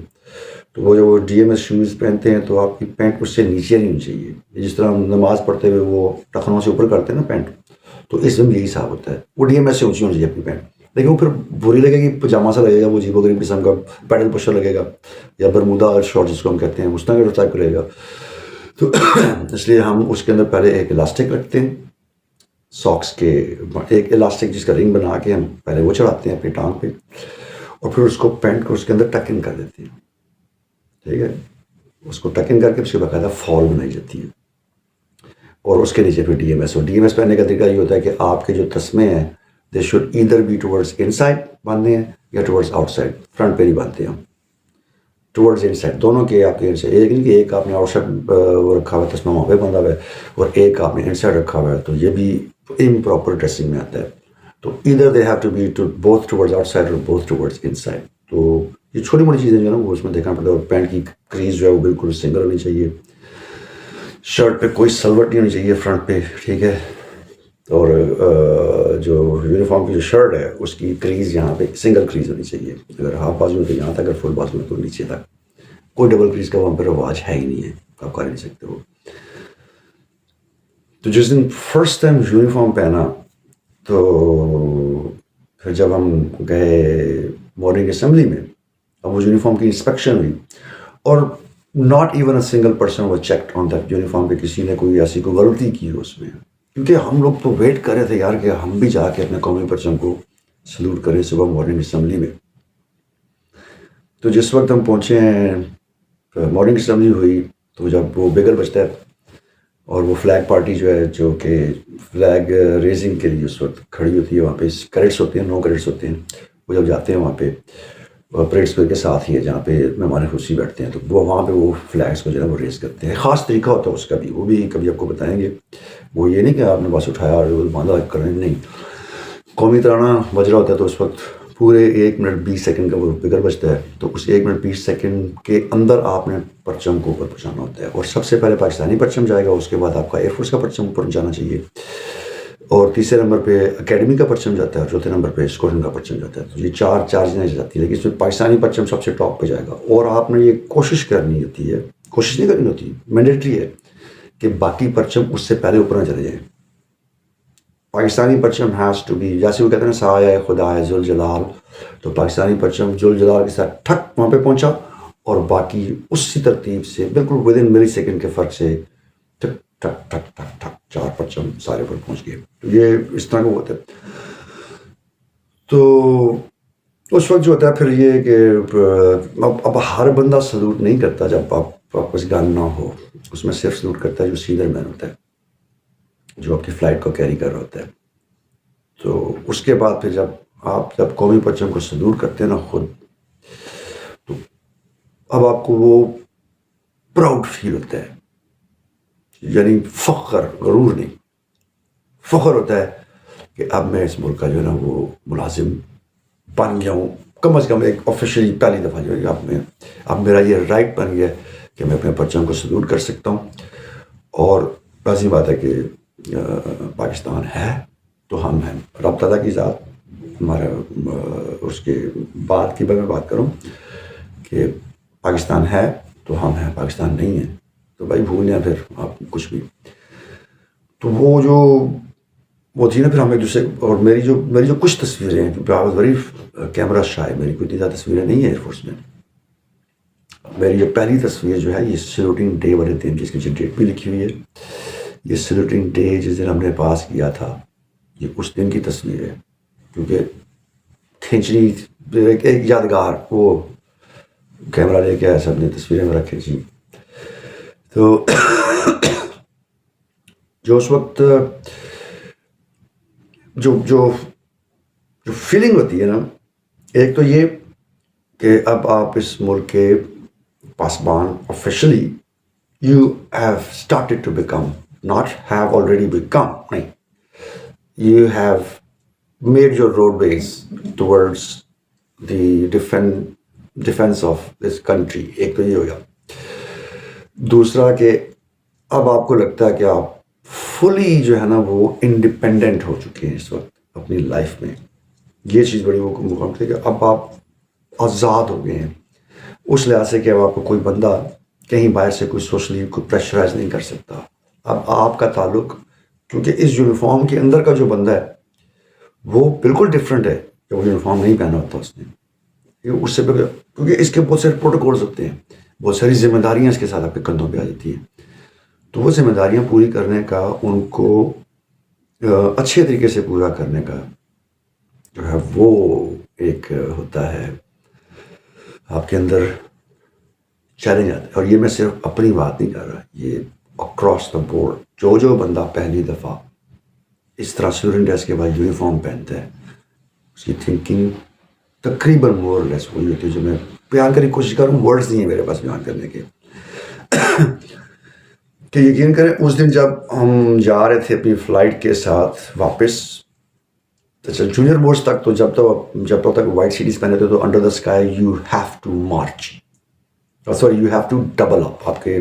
تو وہ جو ڈی ایم ایس شوز پہنتے ہیں تو آپ کی پینٹ اس سے نیچے نہیں ہونی چاہیے. جس طرح ہم نماز پڑھتے ہوئے وہ ٹخنوں سے اوپر کرتے ہیں نا پینٹ، تو اس میں یہی حساب ہوتا ہے. وہ ڈی ایم ایس سے اونچی ہونی چاہیے اپنی پینٹ. لیکن وہ پھر بری لگے گی، پجامہ سا لگے گا، وہ عجیب و غریب قسم کا پیڈل پشر لگے گا، یا برمودا شارٹ جس کو ہم کہتے ہیں اس طرح کا ٹائپ کرے گا. تو اس لیے ہم اس کے اندر پہلے ایک الاسٹک رکھتے ہیں ساکس کے، ایک الاسٹک جس کا رنگ بنا کے ہم پہلے وہ چڑھاتے ہیں اپنی ٹانگ پہ، اور پھر اس کو پینٹ کو اس کے اندر ٹک ان کر دیتے ہیں. ٹھیک ہے. اس کو ٹک ان کر کے اس کے باقاعدہ فال بنائی جاتی ہے، اور اس کے نیچے پھر ڈی ایم ایس. اور ڈی ایم ایس پہننے کا طریقہ یہ ہوتا ہے کہ آپ کے جو تسمے ہیں they should either be towards inside باندھنے ہیں یا ٹورڈز آؤٹ سائڈ. فرنٹ پہ نہیں باندھتے ہم، ٹورڈز ان سائڈ. دونوں کے آپ کے ان سے ایک نہیں کہ ایک آپ نے آؤٹ سائڈ رکھا ہوا ہے تسمہ وہاں پہ باندھا ہوا ہے اور ایک آپ نے ان سائڈ رکھا ہوا ہے، تو یہ بھی امپراپر ڈریسنگ میں آتا ہے. تو either they have to be both towards outside اور بوتھ ٹورڈز ان سائڈ. تو یہ چھوٹی موٹی چیزیں جو ہے نا وہ اس میں دیکھنا پڑتا ہے. اور پینٹ کی کریز جو ہے وہ بالکل سنگل ہونی چاہیے. شرٹ پہ کوئی سلوٹ نہیں ہونی چاہیے فرنٹ پہ، ٹھیک ہے. اور جو یونیفارم کی جو شرٹ ہے اس کی کریز یہاں پہ سنگل کریز ہونی چاہیے. اگر ہاف بازو ہے تو یہاں تک، اگر فل بازو ہے تو نیچے تک. کوئی ڈبل کریز کا وہاں پہ رواج ہے ہی نہیں ہے، آپ کر نہیں سکتے وہ. تو جس دن فرسٹ ٹائم یونیفارم پہنا تو پھر جب ہم گئے مارننگ اسمبلی میں، اب وہ یونیفارم کی انسپیکشن ہوئی اور not even a single person was checked on that uniform پہ کسی نے کوئی ایسی کوئی غلطی کی اس میں. کیونکہ ہم لوگ تو ویٹ کر رہے تھے یار کہ ہم بھی جا کے اپنے قومی پرچم کو سلوٹ کریں صبح مارننگ اسمبلی میں. تو جس وقت ہم پہنچے ہیں مارننگ اسمبلی ہوئی تو جب وہ بیگل بجتا ہے اور وہ فلیگ پارٹی جو ہے جو کہ فلیگ ریزنگ کے لیے اس وقت کھڑی ہوتی ہے، وہاں پہ کریڈٹس ہوتے ہیں، 9 کریڈٹس ہوتے ہیں. وہ جب جاتے ہیں وہاں پہ پریڈ اسکوئر کے ساتھ ہی ہے جہاں پہ مہمان خصوصی بیٹھتے ہیں، تو وہ وہاں پہ وہ فلیگس کو جو ہے وہ ریز کرتے ہیں. خاص طریقہ ہوتا ہے اس کا بھی، وہ بھی کبھی آپ کو بتائیں گے. وہ یہ نہیں کہ آپ نے بس اٹھایا اور باندھا کریں، نہیں. قومی ترانہ بج رہا ہوتا ہے تو اس وقت پورے 1 منٹ 20 سیکنڈ کا وہ بگل بجتا ہے، تو اس 1 منٹ 20 سیکنڈ کے اندر آپ نے پرچم کو اوپر پہنچانا ہوتا ہے. اور سب سے پہلے پاکستانی پرچم جائے گا، اس کے بعد آپ کا ایئر فورس کا پرچم اوپر جانا چاہیے، اور تیسرے نمبر پہ اکیڈمی کا پرچم جاتا ہے، اور چوتھے نمبر پہ اسکواڈرن کا پرچم جاتا ہے. تو یہ چار چیزیں جاتی ہیں، لیکن اس میں پاکستانی پرچم سب سے ٹاپ پہ جائے گا. اور آپ نے یہ کوشش کرنی ہوتی ہے، کوشش نہیں کرنی ہوتی، مینڈیٹری ہے کہ باقی پرچم اس سے پہلے اوپر نہ چلے جائیں. پاکستانی پرچم ہیز ٹو بی، جیسے وہ کہتے ہیں سایہ خدا ہے ذوالجلال، تو پاکستانی پرچم ذوالجلال کے ساتھ ٹھک وہاں پہ پہنچا، اور باقی اسی ترتیب سے بالکل ود ان ملی سیکنڈ کے فرق سے ٹھک ٹھک ٹھک ٹھک ٹھک 4 پرچم سارے پر پہنچ گئے. تو یہ اس طرح کا ہوتا ہے. تو اس وقت جو ہوتا ہے پھر یہ کہ اب ہر بندہ سلوٹ نہیں کرتا جب آپ پاس گن نہ ہو. اس میں صرف سلوٹ کرتا ہے جو سینئر مین ہوتا ہے، جو آپ کی فلائٹ کو کیری کر رہا ہوتا ہے. تو اس کے بعد پھر جب قومی پرچم کو سلوٹ کرتے ہیں نا خود، تو اب آپ کو وہ پراؤڈ فیل ہوتا ہے، یعنی فخر، غرور نہیں، فخر ہوتا ہے کہ اب میں اس ملک کا جو ہے نا وہ ملازم بن گیا ہوں. کم از کم ایک آفیشلی پہلی دفعہ جو ہے اب میرا یہ رائٹ بن گیا کہ میں اپنے پرچم کو سلوٹ کر سکتا ہوں. اور لازمی بات ہے کہ پاکستان ہے تو ہم ہیں. رب تعالیٰ کی ذات ہمارا اس کے بعد کی میں بات کروں کہ پاکستان ہے تو ہم ہیں، پاکستان نہیں ہے تو بھائی بھول جائیں پھر آپ کچھ بھی. تو وہ تھی نا پھر ہم ایک دوسرے، اور میری جو کچھ تصویریں ہیں، کیونکہ آئی واز ویری کیمرہ شائے، میری کوئی اتنی زیادہ تصویریں نہیں ہیں ایئر فورس میں. میری جو پہلی تصویر جو ہے یہ سیلوٹنگ ڈے والے دن، جس کی ڈیٹ بھی لکھی ہوئی ہے. یہ سیلوٹنگ ڈے جس دن ہم نے پاس کیا تھا، یہ اس دن کی تصویر ہے، کیونکہ کھینچنی ایک یادگار، وہ کیمرہ لے کے آیا سب نے تصویریں میرا کھینچی. تو جو اس وقت جو فیلنگ ہوتی ہے نا، ایک تو یہ کہ اب آپ اس ملک کے پاسبان officially you have started to become, not have already become, نہیں، you have made your road ways towards the defence of this country. ایک تو یہ ہو گیا. دوسرا کہ اب آپ کو لگتا ہے کہ آپ فلی جو ہے نا وہ انڈیپینڈنٹ ہو چکے ہیں اس وقت اپنی لائف میں. یہ چیز بڑی وہ مقام تھی کہ اب آپ آزاد ہو گئے ہیں اس لحاظ سے کہ اب آپ کو کوئی بندہ کہیں باہر سے کوئی سوشلی کوئی پریشرائز نہیں کر سکتا. اب آپ کا تعلق، کیونکہ اس یونیفارم کے اندر کا جو بندہ ہے وہ بالکل ڈفرینٹ ہے کہ وہ یونیفارم نہیں پہنا ہوتا اس نے. اس سے کیونکہ اس کے بہت سارے پروٹوکولز ہوتے ہیں، بہت ساری ذمہ داریاں اس کے ساتھ آپ کے کندھوں پہ آ جاتی ہیں. تو وہ ذمہ داریاں پوری کرنے کا، ان کو اچھے طریقے سے پورا کرنے کا جو ہے وہ ایک ہوتا ہے آپ کے اندر چیلنج آتا ہے. اور یہ میں صرف اپنی بات نہیں کر رہا، یہ اکراس دا بورڈ جو بندہ پہلی دفعہ اس طرح اسٹوڈنٹ ڈریس کے بعد یونیفارم پہنتا ہے، اس کی تھنکنگ تقریباً مور لیس وہی ہوتی ہے جو میں بیان کرنے کی کوشش کر رہا ہوں. ورڈز نہیں ہیں میرے پاس بیان کرنے کے. کہ یقین کریں اس دن جب ہم جا رہے تھے اپنی فلائٹ کے ساتھ واپس جونیئر بورڈس تک، تو جب تک وائٹ سیڈیز پہنے تھے تو under the sky you have to march, sorry you have to double up. آپ کے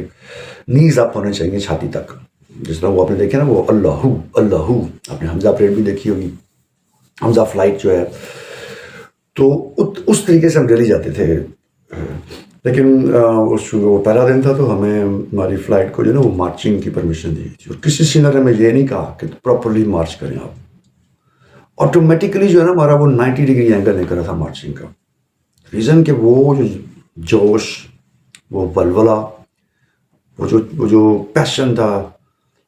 نیز اپ ہونے چاہیے چھاتی تک. جس طرح وہ آپ نے دیکھے نا وہ اللہ اللہ، آپ نے حمزہ پریڈ بھی دیکھی ہوگی، حمزہ فلائٹ جو ہے، تو اس طریقے سے ہم دہلی جاتے تھے. لیکن وہ پہلا دن تھا تو ہمیں ہماری فلائٹ کو جو ہے نا وہ مارچنگ کی پرمیشن دی تھی، اور کسی سینئر نے ہمیں یہ نہیں کہا کہ پراپرلی مارچ کریں آپ. آٹومیٹیکلی جو ہے نا ہمارا وہ 90 ڈگری اینگل نہیں کر رہا تھا مارچنگ کا. ریزن کہ وہ جو جوش، وہ ولولہ، وہ جو پیشن تھا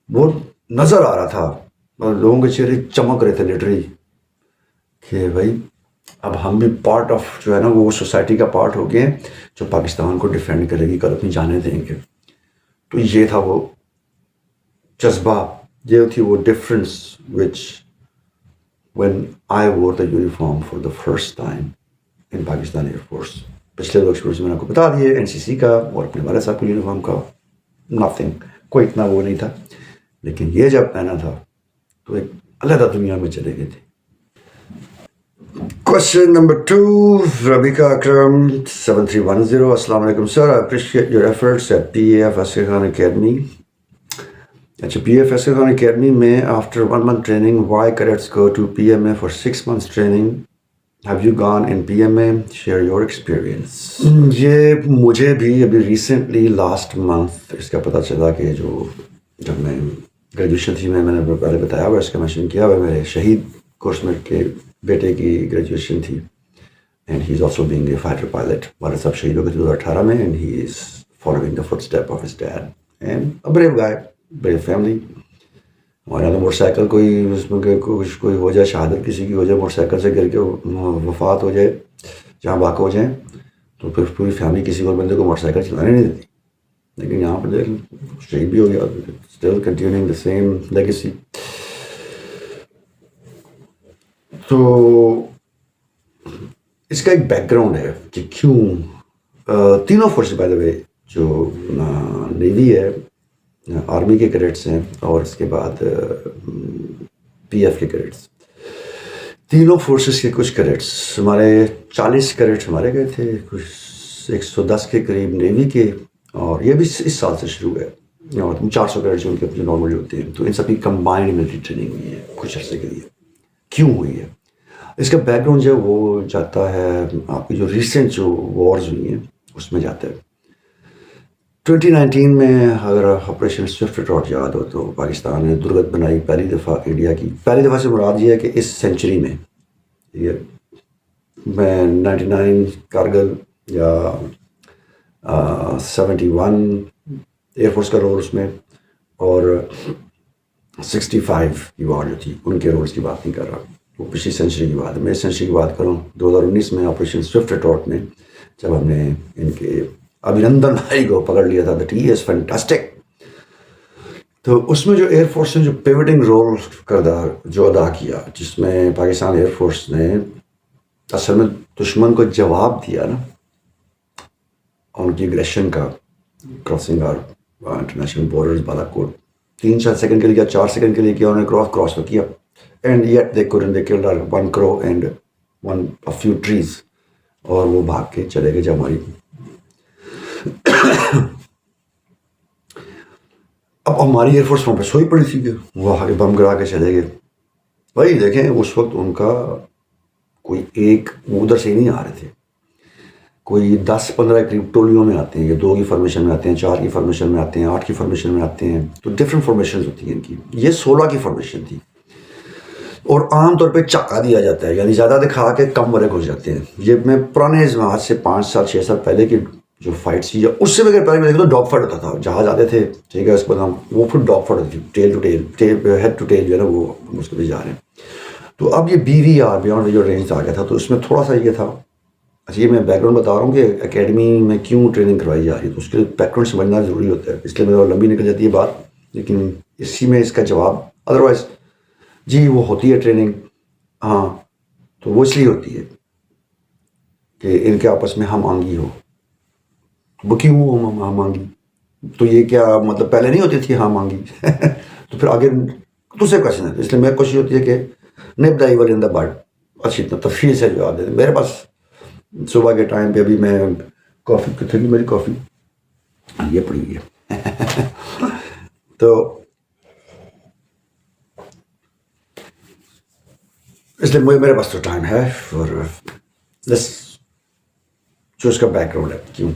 وہ نظر آ رہا تھا. لوگوں کے چہرے چمک رہے تھے لٹرلی کہ بھائی اب ہم بھی پارٹ آف جو ہے نا وہ سوسائٹی کا پارٹ ہو گئے جو پاکستان کو ڈیفینڈ کرے گی، کل اپنی جانیں دیں گے. تو یہ تھا وہ جذبہ، یہ تھی وہ difference which when I wore the uniform for the first time in Pakistan Air Force. پچھلے دو ایکسپیرینس میں نے آپ کو بتا دیے، این سی سی کا اور اپنے والد صاحب کے یونیفارم کا. نتھنگ، کوئی اتنا وہ نہیں تھا، لیکن یہ جب پہنا تھا تو ایک علیحدہ دنیا میں چلے گئے تھے. Question number 2, Rabika Akram 7310. السلام علیکم sir, I appreciate your efforts at PAF Asghar Khan Academy. اچھا، P F S Khan academy میں after 1 month training why cadets go to P M A for 6 months training. Have you gone in P M A? Share your experience. یہ مجھے بھی ابھی recently last month اس کا پتہ چلا کہ جب میں گریجویشن تھی، میں نے پہلے بتایا ہوا، اس کا مینشن کیا ہوا، میرے شہید کورسمیٹ کے بیٹے کی گریجویشن تھی، and he is also being a fighter pilot. والد صاحب شہید ہو گئے 2018 میں، and he is following the foot step of his dad and a brave guy, brave family. ہمارے یہاں تو موٹر سائیکل کوئی اس میں کوئی ہو جائے، شہادت کسی کی ہو جائے، موٹر سائیکل سے گر کے وفات ہو جائے، جہاں باقی ہو جائیں، تو پھر پوری فیملی کسی اور بندے کو موٹر سائیکل چلانے نہیں دیتی. لیکن یہاں پر دیکھ شہید بھی ہو گیا، still continuing the same legacy. تو اس کا ایک بیک گراؤنڈ ہے کہ کیوں تینوں فورسز بائی دا وے، جو نیوی ہے، آرمی کے کیڈٹس ہیں، اور اس کے بعد پی ایف کے کیڈٹس، تینوں فورسز کے کچھ کیڈٹس ہمارے 40 کیڈٹس ہمارے گئے تھے، کچھ 110 کے قریب نیوی کے، اور یہ بھی اس سال سے شروع ہے، اور 400 کیڈٹس ان کے جو نارملی ہوتے ہیں. تو ان سب کی کمبائنڈ ملٹری ٹریننگ ہوئی ہے کچھ عرصے کے لیے. کیوں ہوئی ہے؟ اس کا بیک گراؤنڈ جو ہے وہ جاتا ہے آپ کی جو ریسنٹ جو وارز ہوئی ہیں اس میں جاتا ہے. 2019 میں اگر آپریشن سوئفٹ ٹراٹ یاد ہو تو پاکستان نے درگت بنائی پہلی دفعہ انڈیا کی. پہلی دفعہ سے مراد یہ ہے کہ اس سینچری میں، یہ 99 کارگل یا 71 ایئر فورس کا رول اس میں، اور 65 کی وار جو تھی ان کے رولز کی بات نہیں کر رہا، وہ پچھلی سینچری کی بات ہے. میں اس سینچری کی بات کروں 2019 میں آپریشن سوئفٹ ٹراٹ میں، جب ہم نے ان کے ابھینندن بھائی کو پکڑ لیا تھا. That he is fantastic. تو اس میں جو ایئر فورس نے جو پیوٹنگ رول کردار جو ادا کیا، جس میں پاکستان ایئر فورس نے اصل میں دشمن کو جواب دیا نا ان کی اگریشن کا، crossing our international borders Balakot 3-4 second کے لیے کیا، 4 سیکنڈ کے لیے کیا، انہوں نے کراس تو کیا، and yet they couldn't, they killed our 1 crow and a few trees، اور وہ بھاگ کے چلے گئے. جب ہماری اب ہماری ایئر فورس وہاں پہ سوئی پڑی تھی کہ وہ آگے بم گرا کے چلے گئے. بھائی دیکھیں اس وقت ان کا کوئی ایک ادھر سے ہی نہیں آ رہے تھے، کوئی 10-15 قریب ٹولیوں میں آتے ہیں، یہ 2 کی فارمیشن میں آتے ہیں، 4 کی فارمیشن میں آتے ہیں، 8 کی فارمیشن میں آتے ہیں. تو ڈفرینٹ فارمیشنز ہوتی ہیں ان کی. یہ 16 کی فارمیشن تھی، اور عام طور پہ چکا دیا جاتا ہے، یعنی زیادہ دکھا کے کم ورق ہو جاتے ہیں. یہ میں پرانے آج سے 5 سال 6 سال پہلے کی جو فائٹس تھی، یا اس سے بھی پہلے میں دیکھا تو ڈاگ فائٹ ہوتا تھا. جہاز آتے تھے، ٹھیک ہے، اس کو وہ پھر ڈاگ فائٹ ہوتی تھی، tail to tail, head to tail جو ہے نا وہ ہم اس کو بھی جا رہے ہیں. تو اب یہ BVR بیانڈ ویژول رینج آ گیا تھا. تو اس میں تھوڑا سا یہ تھا. اچھا، یہ میں بیک گراؤنڈ بتا رہا ہوں کہ اکیڈمی میں کیوں ٹریننگ کروائی جا رہی ہے، تو اس کے لیے بیک گراؤنڈ سمجھنا ضروری ہوتا ہے. اس لیے میرا لمبی نکل جاتی ہے بات، لیکن اسی میں اس کا جواب. ادروائز جی وہ ہوتی ہے ٹریننگ، ہاں، تو وہ اس لیے ہوتی ہے کہ ان کے آپس میں ہم آہنگی ہو. وہ کیوں ہم آہنگی؟ تو یہ کیا مطلب پہلے نہیں ہوتی تھی ہم آہنگی؟ تو پھر آگے دوسرے کوشچن ہے. اس لیے میری کوشش ہوتی ہے کہ نب ڈائیور ان دا بڈ اچھی اتنا تفصیل سے جواب دے دیں. میرے پاس صبح کے ٹائم پہ ابھی میں کافی کتنی میری کافی یہ پڑی ہوئی ہے تو اس لیے میرے پاس تو ٹائم ہے، اور بس جو اس کا بیک گراؤنڈ ہے کیوں.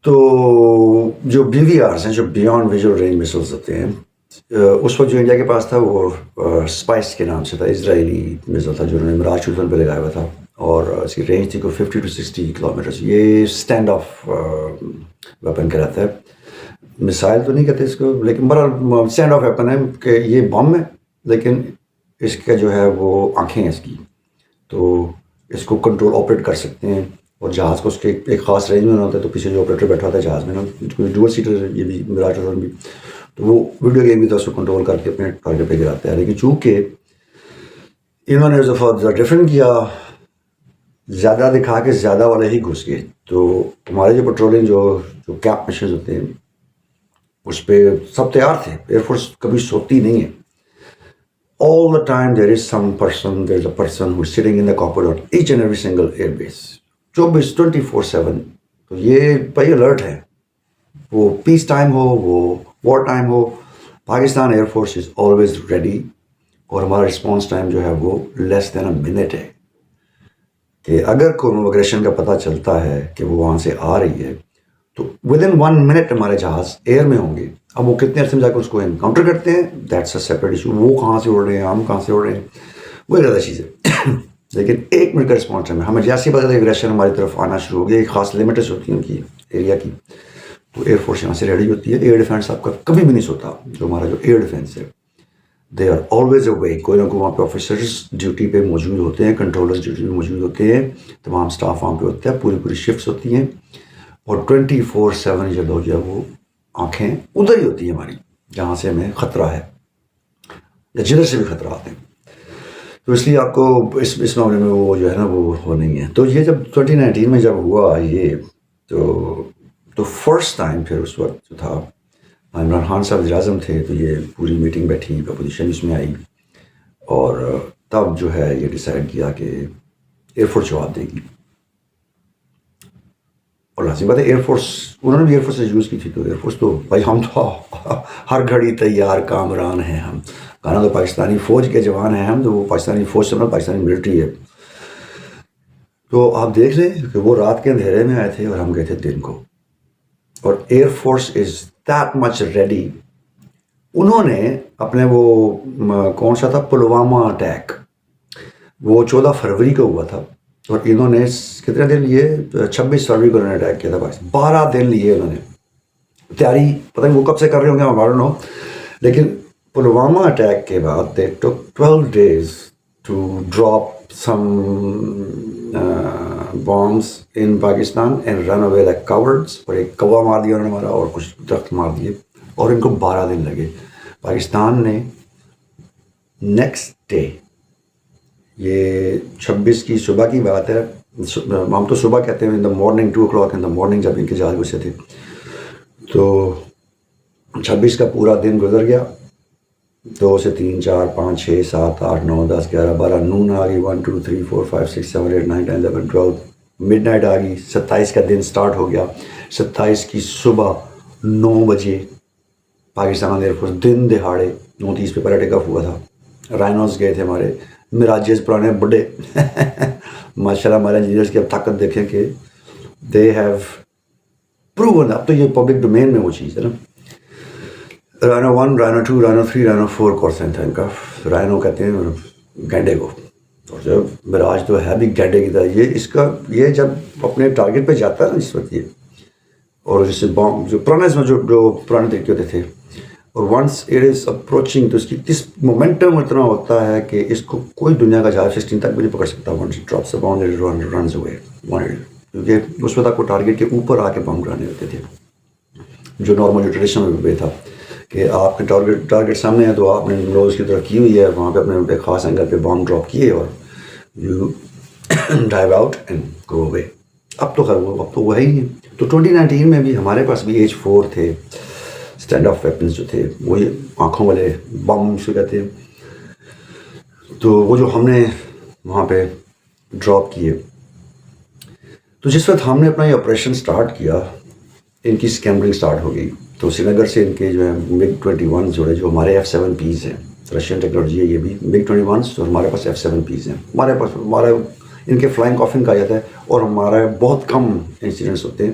تو جو BVRs ہیں، جو بیانڈ ویژول رینج میسلز ہوتے ہیں، اس وقت جو انڈیا کے پاس تھا وہ اسپائس کے نام سے تھا، اسرائیلی میزل تھا جو انہوں نے مراج شوٹن پہ لگایا ہوا تھا، اور اس کی رینج تھی کوئی 50 to 60 کلومیٹرز. یہ اسٹینڈ آف ویپن کہلاتا ہے، مسائل تو نہیں کہتے اس کو، لیکن بہرحال اسٹینڈ آف ویپن ہے کہ یہ بم ہے، لیکن اس کا جو ہے وہ آنکھیں ہیں اس کی، تو اس کو کنٹرول آپریٹ کر سکتے ہیں. اور جہاز کو اس کے ایک خاص رینج میں ہونا ہوتا ہے، تو پیچھے جو آپریٹر بیٹھا ہوتا ہے جہاز میں نا، ڈوئل سیٹر ہے یہ بھی مراج شوٹن بھی، تو وہ ویڈیو گیم بھی تو اس کو کنٹرول کر کے اپنے ٹارگیٹ پہ گراتا ہے. لیکن چونکہ انہوں نے جو ڈفرینٹ کیا، زیادہ دکھا کے زیادہ والے ہی گھس گئے، تو ہمارے جو پیٹرولنگ جو کیپ مشنز ہوتے ہیں اس پہ سب تیار تھے. ایئر فورس کبھی سوتی نہیں ہے. All the time there is a person who is sitting in the cockpit on each and every single airbase. 24/7. تو یہ بھائی الرٹ ہے، وہ پیس ٹائم ہو، وہ وار ٹائم ہو، Pakistan air force is always ready. اور ہمارا رسپانس ٹائم جو ہے وہ لیس دین اے منٹ ہے، کہ اگر کوئی امیگریشن کا پتہ چلتا ہے کہ وہ وہاں سے آ رہی ہے تو ود ان 1 منٹ ہمارے جہاز ایئر میں ہوں گے. اب وہ کتنے عرصے میں جا کے اس کو انکاؤنٹر کرتے ہیں، دیٹس اے سیپریٹ ایشو. وہ کہاں سے اڑ رہے ہیں، ہم کہاں سے اڑ رہے ہیں، وہ ایک زیادہ چیز ہے. لیکن 1 منٹ کا رسپانس ٹائم ہے. ہمیں جیسی پتہ چلے اگریشن ہماری طرف آنا شروع ہو گیا، ایک خاص لمٹس ہوتی ہیں ان کی ایریا کی، تو ایئر فورس یہاں سے ریڈی ہوتی ہے. ایئر ڈیفینس آپ کا کبھی بھی نہیں سوتا. جو ہمارا جو ایئر ڈیفینس ہے، دے آر آلویز اوے. کوئی نہ کوئی وہاں پہ آفیسرز ڈیوٹی پہ موجود ہوتے ہیں، کنٹرولرز ڈیوٹی پہ موجود ہوتے ہیں، تمام اسٹاف وہاں پہ ہوتا ہے، پوری شفٹس ہوتی ہیں، اور 24/7 جو لوگ جو ہے وہ آنکھیں ادھر ہی ہوتی ہیں ہماری، جہاں سے ہمیں خطرہ ہے یا جدھر سے بھی خطرہ آتے ہیں. تو اس لیے آپ کو اس معاملے میں وہ جو ہے نا وہ نہیں ہے. تو یہ جب 2019 میں جب ہوا یہ، تو فرسٹ ٹائم پھر اس وقت جو تھا عمران خان صاحب وزیر اعظم تھے، تو یہ پوری میٹنگ بیٹھی، اپوزیشن اس میں آئی، اور تب جو ہے یہ ڈیسائیڈ کیا کہ ایئر فورس جواب دے گی. اور لازم بات ہے ایئر فورس، انہوں نے بھی ایئر فورس یوز کی تھی، تو ایئر فورس تو بھائی ہم تو ہر گھڑی تیار کامران ہیں. ہم کہنا تو پاکستانی فوج کے جوان ہیں ہم، تو وہ پاکستانی فوج سے پاکستانی ملٹری ہے. تو آپ دیکھ لیں کہ وہ رات کے اندھیرے میں آئے تھے اور ہم گئے تھے دن کو، اور year force is that much ready. انہوں نے اپنے وہ کون سا تھا پلوامہ اٹیک، وہ 14 فروری کو ہوا تھا، اور انہوں نے کتنے دن لیے، 26 فروری کو انہوں نے اٹیک کیا تھا پاکستان. 12 دن لیے انہوں نے تیاری. پتہ نہیں وہ کب سے کر رہے ہوں گے، ہمارا نو. لیکن پلوامہ اٹیک کے بعد they took 12 days to drop some bombs in Pakistan and run away like cowards. اور ایک کوا مار دیا انہوں نے ہمارا، اور کچھ درخت مار دیے، اور ان کو 12 دن لگے. پاکستان نے نیکسٹ ڈے، یہ 26 کی صبح کی بات ہے، ہم تو صبح کہتے ہیں، ان the morning 2 o'clock in the morning جب ان کے جہاز گھسے تھے، تو 26 کا پورا دن گزر گیا. 2 سے 3 4 5 6 7 8 9 10 11 12 نون آ گئی، 1 2 3 4 5 6 7 8 9 10 11 12 مڈ نائٹ آ گئی. 27 کا دن سٹارٹ ہو گیا. 27 کی صبح 9 بجے پاکستان ایئر فورس دن دہاڑے 9:30 پہ پہلا ٹیک آف ہوا تھا. رائنوز گئے تھے ہمارے مراجز پرانے بڑے ماشاء اللہ. ہمارے انجینئرس کی اب طاقت دیکھیں کہ دے ہیو پروون. اب تو یہ پبلک ڈومین میں وہ چیز ہے نا. رائنو 1 رائنو 2 رائنو 3 رائنو 4 کورسن تھا ان کا. رائنو کہتے ہیں گینڈے کو، اور جب مراج تو ہے بھی گینڈے کی طرح. یہ جب اپنے ٹارگیٹ پہ جاتا ہے نا اس وقت یہ، اور جیسے بام جو پرانے جو پرانے طریقے ہوتے تھے، اور ونس اٹ از اپروچنگ، تو اس کی اس مومنٹم اتنا ہوتا ہے کہ اس کو کوئی دنیا کا جہاز 16 تک بھی نہیں پکڑ سکتا. Once it drops bomb it runs away, کیونکہ اس وقت آپ کو ٹارگیٹ کے اوپر آ کے بم گرانے ہوتے تھے، جو نارمل جو ٹریڈیشنل وے تھا کہ آپ کے ٹارگیٹ سامنے ہے تو آپ نے نوز کی طرف کی ہوئی ہے، وہاں پہ اپنے ایک خاص اینگل پہ بام ڈراپ کیے اور you drive out and go away. اب تو وہ ہے ہی ہے. تو 2019 میں بھی ہمارے پاس بھی H4 تھے، اسٹینڈ آف ویپنس جو تھے، وہی آنکھوں والے بم سے کہتے ہیں. تو وہ جو ہم نے وہاں پہ ڈراپ کیے، تو جس وقت ہم نے اپنا یہ آپریشن سٹارٹ کیا ان کی اسکیمبلنگ اسٹارٹ ہو گئی. تو سری نگر سے ان کے جو ہے MiG-21 جو ہے, جو ہمارے F-7Ps ہیں, رشین ٹیکنالوجی ہے یہ بھی, MiG-21 تو ہمارے پاس F-7Ps ہیں. ہمارا ان کے فلائنگ کافن کہا جاتا ہے, اور ہمارا بہت کم انسیڈنٹس ہوتے ہیں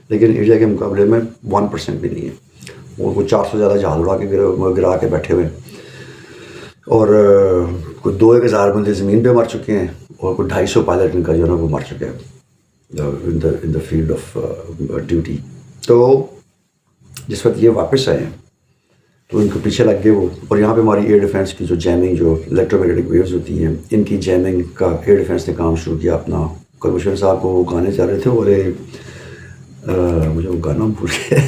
لیکن انڈیا کے مقابلے میں 1% بھی نہیں ہے. وہ 400 زیادہ جہاز اڑا کے گرا کے بیٹھے ہوئے ہیں, اور کوئی 2,000 بندے زمین پہ مر چکے ہیں, اور کوئی 250 پائلٹ ان کا جو ہے نا وہ مر چکے ہیں ان دا فیلڈ آف ڈیوٹی. تو جس وقت یہ واپس آئے ہیں تو ان کے پیچھے لگ گئے وہ, اور یہاں پہ ہماری ایئر ڈیفینس کی جو جیمنگ, جو الیکٹرو میگنیٹک ویوز ہوتی ہیں, ان کی جیمنگ کا ایئر ڈیفینس نے کام شروع کیا اپنا. کمشنر صاحب کو وہ گانے چل رہے تھے, اور مجھے وہ گانا بھول گیا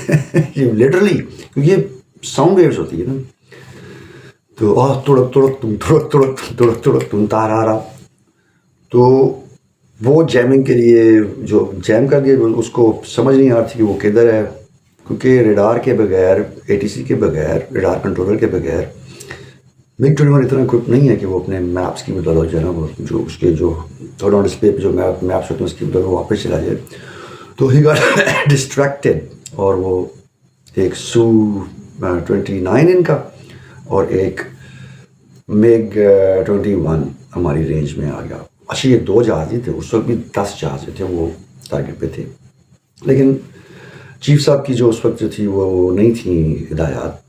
یہ لٹرلی, کیونکہ یہ ساؤنڈ ویوز ہوتی ہے نا, تو تڑک تڑک تم تڑک تڑک تڑک تڑک تم تار آ رہا. تو وہ جیمنگ کے لیے جو جیم کر دیا, اس کو سمجھ نہیں آ رہی تھی کہ وہ کدھر ہے, کیونکہ ریڈار کے بغیر, ATC کے بغیر, ریڈار کنٹرولر کے بغیر MiG-21 اتنا اکوپ نہیں ہے کہ وہ اپنے میپس کی بدولت جو ہے نا وہ جو اس کے جو تھرڈ آن ڈسپلے پہ جو میپس ہوتے ہیں اس کی بدولت وہ واپس چلا جائے. تو ہی گاٹ ڈسٹریکٹیڈ, اور وہ ایک Su-29 ان کا اور ایک MiG-21 ہماری رینج میں آ گیا. اچھا یہ 2 جہاز ہی تھے, اس وقت بھی 10 جہاز تھے وہ ٹارگیٹ پہ تھے, لیکن چیف صاحب کی جو اس وقت جو تھی وہ نہیں تھیں ہدایات.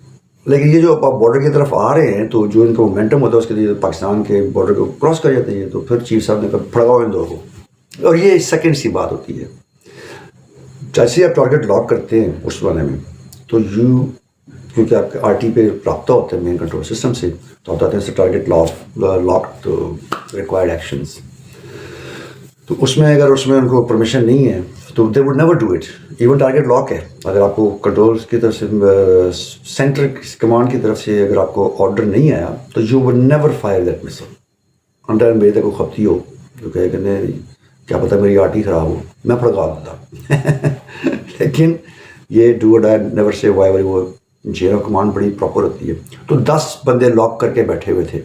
لیکن یہ جو آپ بارڈر کی طرف آ رہے ہیں تو جو ان کا مومنٹم ہوتا ہے اس کے لیے پاکستان کے بارڈر کو کراس کر جاتے ہیں, تو پھر چیف صاحب نے کہا پھڑکاؤ ان 2 کو. اور یہ سیکنڈ سی بات ہوتی ہے, جیسے آپ ٹارگیٹ لاک کرتے ہیں اس زمانے میں, تو کیونکہ آپ کے RT پہ رابطہ ہوتا ہے مین کنٹرول سسٹم سے, تو آپ آتے ہیں ٹارگیٹ لاک تو ریکوائرڈ ایکشنز. تو اس میں اگر اس میں ان کو پرمیشن نہیں ہے تو they would never do it. Even target lock ہے, اگر آپ کو کنٹرول کی طرف سے, سینٹر کمانڈ کی طرف سے اگر آپ کو آرڈر نہیں آیا تو you would never fire that مسل انٹر میرے تک کو خپتی ہو جو کہے کہ نہیں کیا پتہ میری RT خراب ہو, میں پھڑکا دیتا. لیکن یہ ڈو اور ڈائی نیور سے وائی, وہ چین آف کمانڈ بڑی پراپر ہوتی ہے. تو 10 بندے لاک کر کے بیٹھے ہوئے تھے,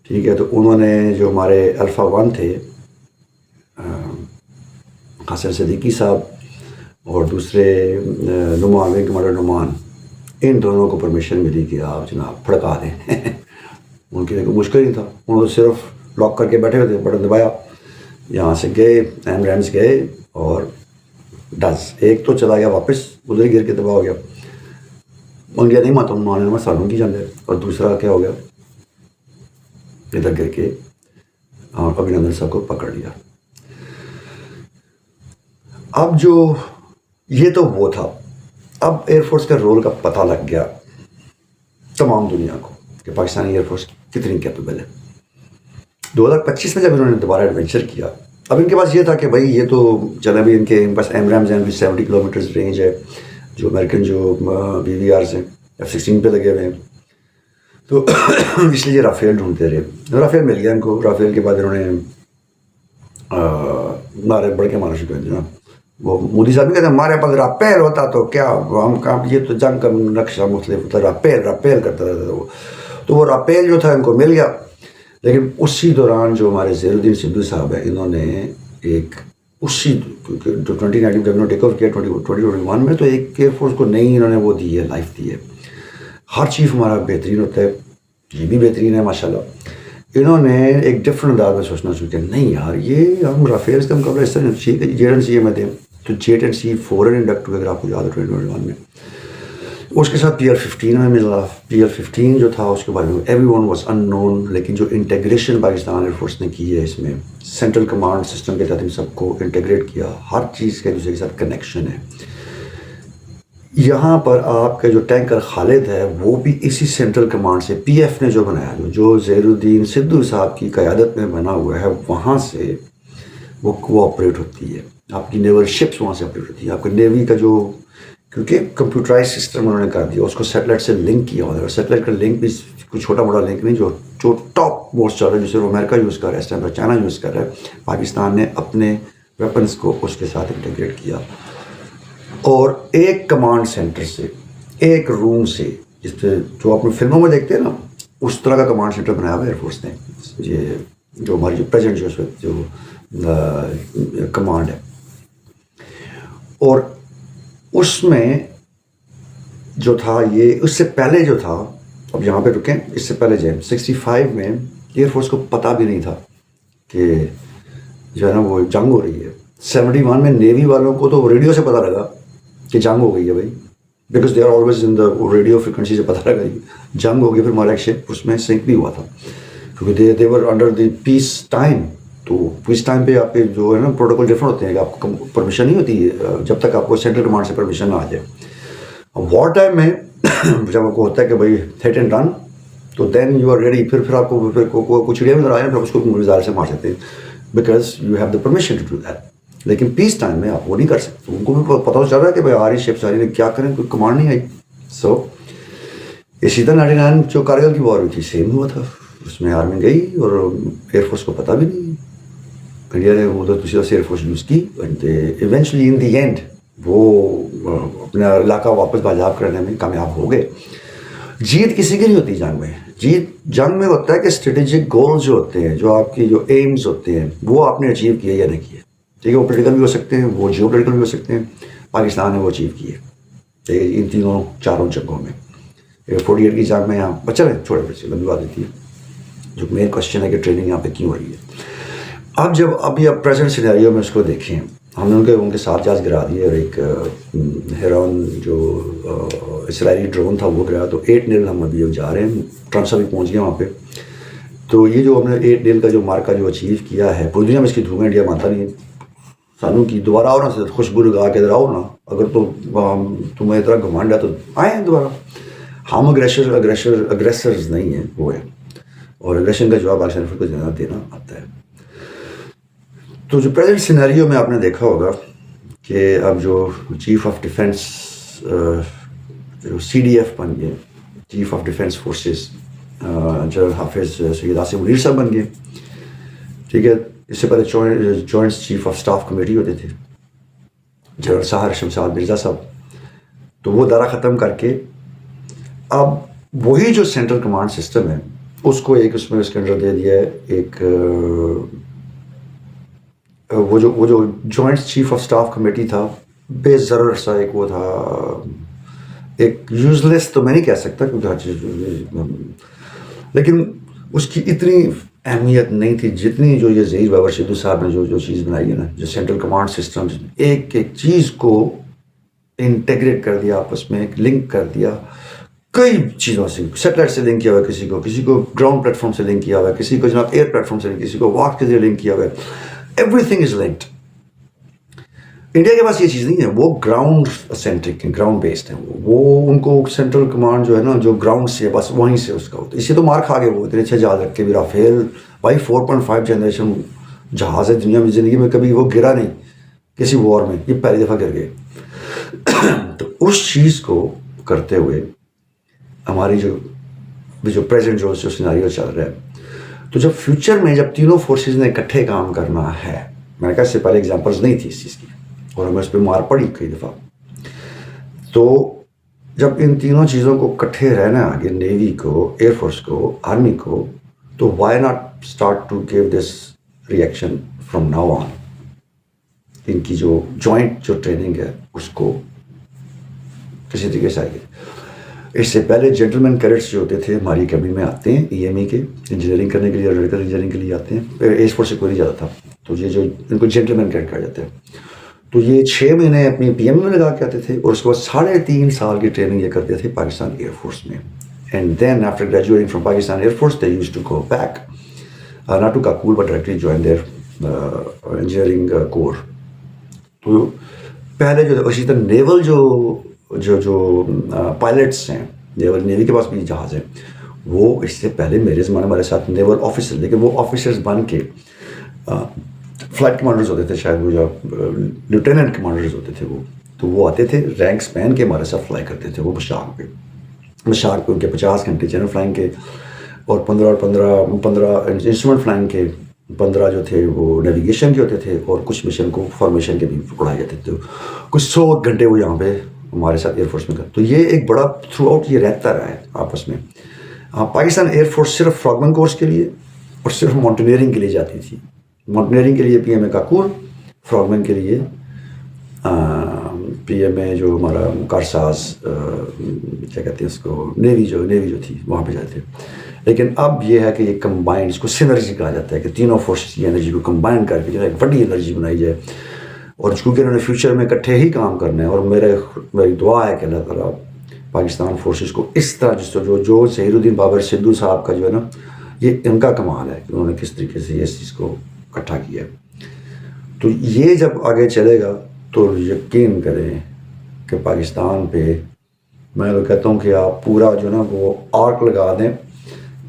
ٹھیک ہے. تو انہوں نے جو ہمارے الفا 1 تھے, حسن صدیقی صاحب اور دوسرے نعمان, ونگ کمانڈر نعمان, ان دونوں کو پرمیشن ملی کہ آپ جناب پھڑکا دیں. ان کے لیے کوئی مشکل نہیں تھا, انہوں نے صرف لاک کر کے بیٹھے ہوئے تھے, بٹن دبایا, یہاں سے گئے, ایمرینس گئے, اور ایک تو چلا گیا واپس, ادھر ہی گر کے تباہ ہو گیا. ان گیا نہیں ماتا انہوں نے سالوں کی جان دے, اور دوسرا کیا ہو گیا, ادھر گر کے اور ابھینندن صاحب کو پکڑ لیا. اب جو یہ تو وہ تھا, اب ایئر فورس کا رول کا پتہ لگ گیا تمام دنیا کو کہ پاکستانی ایئر فورس کتنی کیپیبل ہے. 2025 میں جب انہوں نے دوبارہ ایڈونچر کیا, اب ان کے پاس یہ تھا کہ بھائی یہ تو چلے بھی ان کے پاس ایمرامز ہیں, 70 کلومیٹرز رینج ہے, جو امریکن جو BVRs ہیں F-16 پہ لگے ہوئے ہیں, تو اس لیے رافیل ڈھونڈتے رہے. رافیل مل گیا ان کو. رافیل کے بعد انہوں نے نعرے بڑھ کے مارنا شروع کر دیا. وہ مودی صاحب بھی کہتے ہیں ہمارے پاس رافیل ہوتا تو کیا ہم کام, یہ تو جنگ کا نقشہ مختلف ہوتا, رافیل کرتا رہتا تھا وہ. تو وہ رافیل جو تھا ان کو مل گیا. لیکن اسی دوران جو ہمارے زہیر الدین سدھو صاحب ہیں, انہوں نے ایک اسی 2019 جب انہوں نے ٹیک اوور کیا 2021 میں, تو ایک ایئر فورس کو نئی انہوں نے وہ دی ہے, لائف دی ہے. ہر چیف ہمارا بہترین ہوتا ہے, یہ بھی بہترین ہے ماشاء اللہ. انہوں نے ایک ڈفرنٹ انداز میں سوچنا شروع کیا, نہیں یار یہ ہم رافیل کا مقابلہ اس طرح JC میں دیں, تو JC 4 انڈکٹ ہوئے اگر آپ کو یاد ہے 2021 میں. اس کے ساتھ PL-15 میں ملا. PL-15 جو تھا اس کے بارے میں ایوری ون واز ان نون, لیکن جو انٹیگریشن پاکستان ایئر فورس نے کی ہے اس میں سینٹرل کمانڈ سسٹم کے تحت سب کو انٹیگریٹ کیا, ہر چیز کے دوسرے کے ساتھ کنیکشن ہے. یہاں پر آپ کا جو ٹینکر خالد ہے وہ بھی اسی سینٹرل کمانڈ سے PF نے جو بنایا, جو زہیر الدین سدھو صاحب کی قیادت میں بنا ہوا ہے, وہاں سے وہ آپریٹ ہوتی ہے. آپ کی نیول شپس وہاں سے آپریٹ ہوتی ہے. آپ کا نیوی کا جو, کیونکہ کمپیوٹرائز سسٹم انہوں نے کر دیا, اس کو سیٹلائٹ سے لنک کیا ہوا ہے. اور سیٹلائٹ کا لنک بھی کوئی چھوٹا موٹا لنک نہیں, جو ٹاپ موسٹ چل رہا ہے, جسے امریکہ یوز کر رہا ہے اس ٹائم پر, چائنا یوز کر رہا ہے. پاکستان نے اپنے ویپنس کو اس کے ساتھ انٹیگریٹ کیا, اور ایک کمانڈ سینٹر سے, ایک روم سے, جس پہ جو آپ فلموں میں دیکھتے ہیں نا, اس طرح کا کمانڈ سینٹر بنایا ہوا ایئر فورس نے. یہ جو ہماری جو پریزنٹ جو اس وقت جو کمانڈ ہے, اور اس میں جو تھا یہ اس سے پہلے جو تھا، اب یہاں پہ رکیں، اس سے پہلے جو 65 میں ایئر فورس کو پتہ بھی نہیں تھا کہ جو ہے نا وہ جنگ ہو رہی ہے. 71 میں نیوی والوں کو تو ریڈیو سے پتہ لگا کہ جنگ ہو گئی ہے بھائی، because they are always in the radio frequency سے پتہ لگا جنگ ہو گئی. پھر ہمارا ایک شپ اس میں سنک بھی ہوا تھا کیونکہ دے were under the piece time. تو پیس ٹائم پہ آپ کے جو ہے نا پروٹوکول ڈفرنٹ ہوتے ہیں کہ آپ کو پرمیشن نہیں ہوتی جب تک آپ کو سینٹرل کمانڈ سے پرمیشن نہ آ جائے. وار ٹائم میں جب آپ کو ہوتا ہے کہ بھائی ہٹ اینڈ رن، تو دین یو آر ریڈی. پھر آپ کو پھر کچھ چڑیا نظر آیا، پھر اس کو میزائل سے مار سکتے ہیں because you have the permission to do that. لیکن پیس ٹائم میں آپ وہ نہیں کر سکتے. ان کو بھی پتہ تو چل رہا ہے کہ بھائی آ رہی شپ ساری، کیا کریں، کوئی کمانڈ نہیں آئی. سو اسی طرح 99 جو کارگل کی وار ہوئی تھی سیم ہوا تھا. اس میں آرمی گئی اور ایئر فورس کو پتہ بھی نہیں، انڈیا نے وہ دوسری طرح سے ایئر فورس یوز کی. And eventually in the end وہ اپنا علاقہ واپس بازیاب کرنے میں کامیاب ہو گئے. جیت کسی کی نہیں ہوتی جنگ میں. جیت جنگ میں ہوتا ہے کہ اسٹریٹجک گولز جو ہوتے ہیں، جو آپ کی جو ایمز ہوتے ہیں، وہ آپ نے اچیو کیے یا نہیں کیے. ٹھیک ہے، وہ پولیٹیکل بھی ہو سکتے ہیں، وہ جیو پولیٹیکل بھی ہو سکتے ہیں. پاکستان نے وہ اچیو کیے ان تینوں چاروں جنگوں میں. 48 کی جنگ میں یہاں چلیں چھوڑے بچے لمبی بات دیتی ہے. جو مین کوشچن ہے کہ ٹریننگ یہاں پہ کیوں ہو رہی ہے. اب جب ابھی آپ پریزنٹ سینیریو میں اس کو دیکھیں، ہم نے ان کے 7 جہاز گرا دیے اور ایک ہیرون جو اسرائیلی ڈرون تھا وہ گرا. تو 8-0 ہم ابھی جا رہے ہیں. ٹرمپ صاحب بھی پہنچ گئے وہاں پہ. تو یہ جو ہم نے 8-0 کا جو مارکا جو اچیو کیا ہے، پوری دنیا میں اس کی دھوم انڈیا مانتا نہیں. سانوں کی دوبارہ آؤ نا، خوشبو لگا کے ادھر آؤ نا. اگر تو تمہیں اتنا گھمانڈ ہے تو آئیں دوبارہ. ہم اگریسرز نہیں ہیں، وہ ہے. اور اگریشن کا جواب پاکستان کو دینا آتا ہے. تو جو پریزنٹ سینیریو میں آپ نے دیکھا ہوگا کہ اب جو چیف آف ڈیفینس جو CDF بن گئے، chief of defence forces, general حافظ سید عاصم منیر صاحب بن گئے. ٹھیک ہے، اس سے پہلے joint chief of staff committee ہوتے تھے جنرل ساحر شمشاد مرزا صاحب. تو وہ دارا ختم کر کے اب وہی جو سینٹرل کمانڈ سسٹم ہے اس کو ایک اس کے اندر دے دیا ہے ایک وہ جو joint chief of staff committee تھا، بے ضرر سا ایک وہ تھا، ایک یوزلیس تو میں نہیں کہہ سکتا کیونکہ ہر چیز، لیکن اس کی اتنی اہمیت نہیں تھی جتنی جو یہ ظہیر بابر شیدو صاحب نے جو چیز بنائی ہے نا، جو سینٹرل کمانڈ سسٹم، ایک چیز کو انٹیگریٹ کر دیا، آپس میں ایک لنک کر دیا کئی چیزوں سے. سیٹلائٹ سے لنک کیا ہوا ہے، کسی کو گراؤنڈ پلیٹ فارم سے لنک کیا ہوا ہے، کسی کو جناب ایئر پلیٹ فارم سے، کسی کو واک کے ذریعے لنک کیا ہوا ہے. Every thing is linked. India کے پاس یہ چیز نہیں ہے. وہ گراؤنڈ سینٹرک ہیں، گراؤنڈ بیسڈ ہیں. وہ ان کو سینٹرل کمانڈ جو ہے نا جو گراؤنڈ سے بس وہیں سے اس کا ہوتا ہے. اس سے تو مار کھا گئے وہ اتنے اچھے جہاز رکھ کے بھی. رافیل بھائی 4.5 جنریشن جہاز ہے دنیا میں، زندگی میں کبھی وہ گرا نہیں کسی وار میں، یہ پہلی دفعہ گر گئے. تو اس چیز کو کرتے ہوئے ہماری جو پریزنٹ جو سیناریو چل رہا ہے، تو جب فیوچر میں جب تینوں فورسز نے اکٹھے کام کرنا ہے، میں نے کہا اس سے پہلے ایگزامپلز نہیں تھی اس چیز کی اور ہمیں اس پہ مار پڑی کئی دفعہ. تو جب ان تینوں چیزوں کو اکٹھے رہنا ہے آگے، نیوی کو، ایئر فورس کو، آرمی کو، تو why not start to give this reaction from now on. ان کی جو جوائنٹ جو ٹریننگ ہے اس کو کسی طریقے سے آئے. اس سے پہلے جینٹلمین کیڈٹس جو ہوتے تھے ہماری اکیڈمی میں آتے ہیں EME کے انجینئرنگ کرنے کے لیے، میڈیکل انجینئرنگ کے لیے آتے ہیں. ایئر فورس سے کوئی نہیں جاتا تھا. تو یہ جو ان کو جینٹلمین کیڈٹ کہا جاتا ہے. تو یہ 6 مہینے اپنی PME میں لگا کے آتے تھے اور اس کے بعد 3.5 سال کی ٹریننگ یہ کرتے تھے پاکستان ایئر فورس میں. And then after graduating from Pakistan air force they used to go back not to Kakul but directly join their engineering corps. تو پہلے جو اسی طرح نیول جو پائلٹس ہیں، نیوی کے پاس بھی جہاز ہیں، وہ اس سے پہلے میرے زمانے ہمارے ساتھ نیول آفیسر، لیکن وہ آفیسرز بن کے فلائٹ کمانڈرز ہوتے تھے، شاید وہ جو لیفٹیننٹ کمانڈرز ہوتے تھے وہ آتے تھے رینکس پہن کے ہمارے ساتھ فلائی کرتے تھے. وہ مشاق پہ ان کے 50 گھنٹے جنرل فلائنگ کے اور 15 انسٹرومنٹ فلائنگ کے، 15 جو تھے وہ نیویگیشن کے ہوتے تھے اور کچھ مشن کو فارمیشن کے بھی اڑائے جاتے تھے. کچھ 100 گھنٹے وہ یہاں پہ ہمارے ساتھ ایئر فورس میں کر. تو یہ ایک بڑا تھرو آؤٹ یہ رہتا رہا ہے آپس میں. پاکستان ایئر فورس صرف فراگمن کورس کے لیے اور صرف ماؤنٹینئرنگ کے لیے جاتی تھی. ماؤنٹینئرنگ کے لیے PMA کاکور، فراگمن کے لیے پی ایم اے جو ہمارا کارساز کیا کہتے ہیں اس کو نیوی جو تھی وہاں پہ جاتے تھے. لیکن اب یہ ہے کہ یہ کمبائنڈ اس کو سینرجی کہا جاتا ہے کہ تینوں فورسز کی انرجی کو کمبائن کر کے جو ہے ایک بڑی انرجی بنائی جائے. اور چونکہ انہوں نے فیوچر میں اکٹھے ہی کام کرنا ہے اور میری دعا ہے کہ اللہ تعالیٰ پاکستان فورسز کو اس طرح جو ظہیر الدین بابر سدھو صاحب کا جو ہے نا یہ ان کا کمال ہے کہ انہوں نے کس طریقے سے اس چیز کو اکٹھا کیا. تو یہ جب آگے چلے گا تو یقین کریں کہ پاکستان پہ میں تو کہتا ہوں کہ آپ پورا جو ہے نا وہ آرک لگا دیں.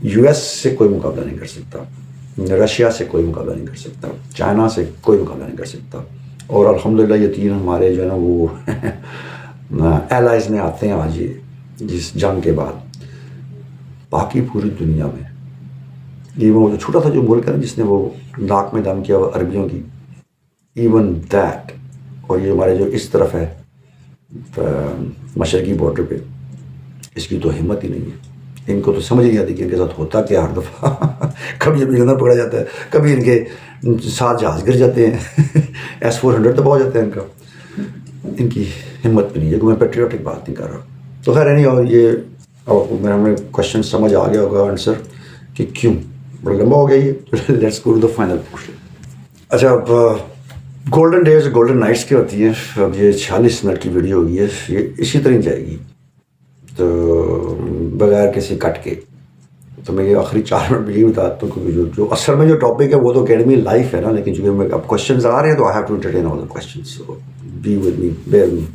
یو ایس سے کوئی مقابلہ نہیں کر سکتا, رشیا سے کوئی مقابلہ نہیں کر سکتا, چائنا سے کوئی مقابلہ نہیں کر سکتا. اور الحمدللہ یہ تین ہمارے جو ہے نا وہ ایلائز میں آتے ہیں آج جس جنگ کے بعد. باقی پوری دنیا میں یہ وہ جو چھوٹا تھا جو ملک ہے نا جس نے وہ ناک میں دم کیا عربیوں کی, ایون دیٹ, اور یہ ہمارے جو اس طرف ہے مشرقی بارڈر پہ, اس کی تو ہمت ہی نہیں ہے. ان کو تو سمجھ نہیں آتی کہ ان کے ساتھ ہوتا کیا ہر دفعہ. کبھی یہ بلندر پکڑا جاتا ہے, کبھی ان کے ساتھ جہاز گر جاتے ہیں, S-400 تباہ ہو جاتا ہے ان کا. ان کی ہمت بھی نہیں ہے. میں پیٹریوٹک بات نہیں کر رہا. تو خیر نہیں, اور یہ ہمیں کوشچن سمجھ آ گیا ہوگا آنسر کہ کیوں بڑا لمبا ہو گیا یہ. Let's go to the final portion. اچھا, اب گولڈن ڈیز گولڈن نائٹس کی ہوتی ہیں. اب یہ 46 منٹ کی ویڈیو ہوگی ہے, یہ اسی طرح جائے گی تو بغیر کسی کٹ کے. تو میں یہ آخری 4 منٹ میں یہی بتاتا ہوں کیونکہ جو اصل میں جو ٹاپک ہے وہ تو اکیڈمی لائف ہے نا, لیکن چونکہ میں اب کوشچنز آ رہے ہیں تو I have to entertain all the questions, so be with me, bear with.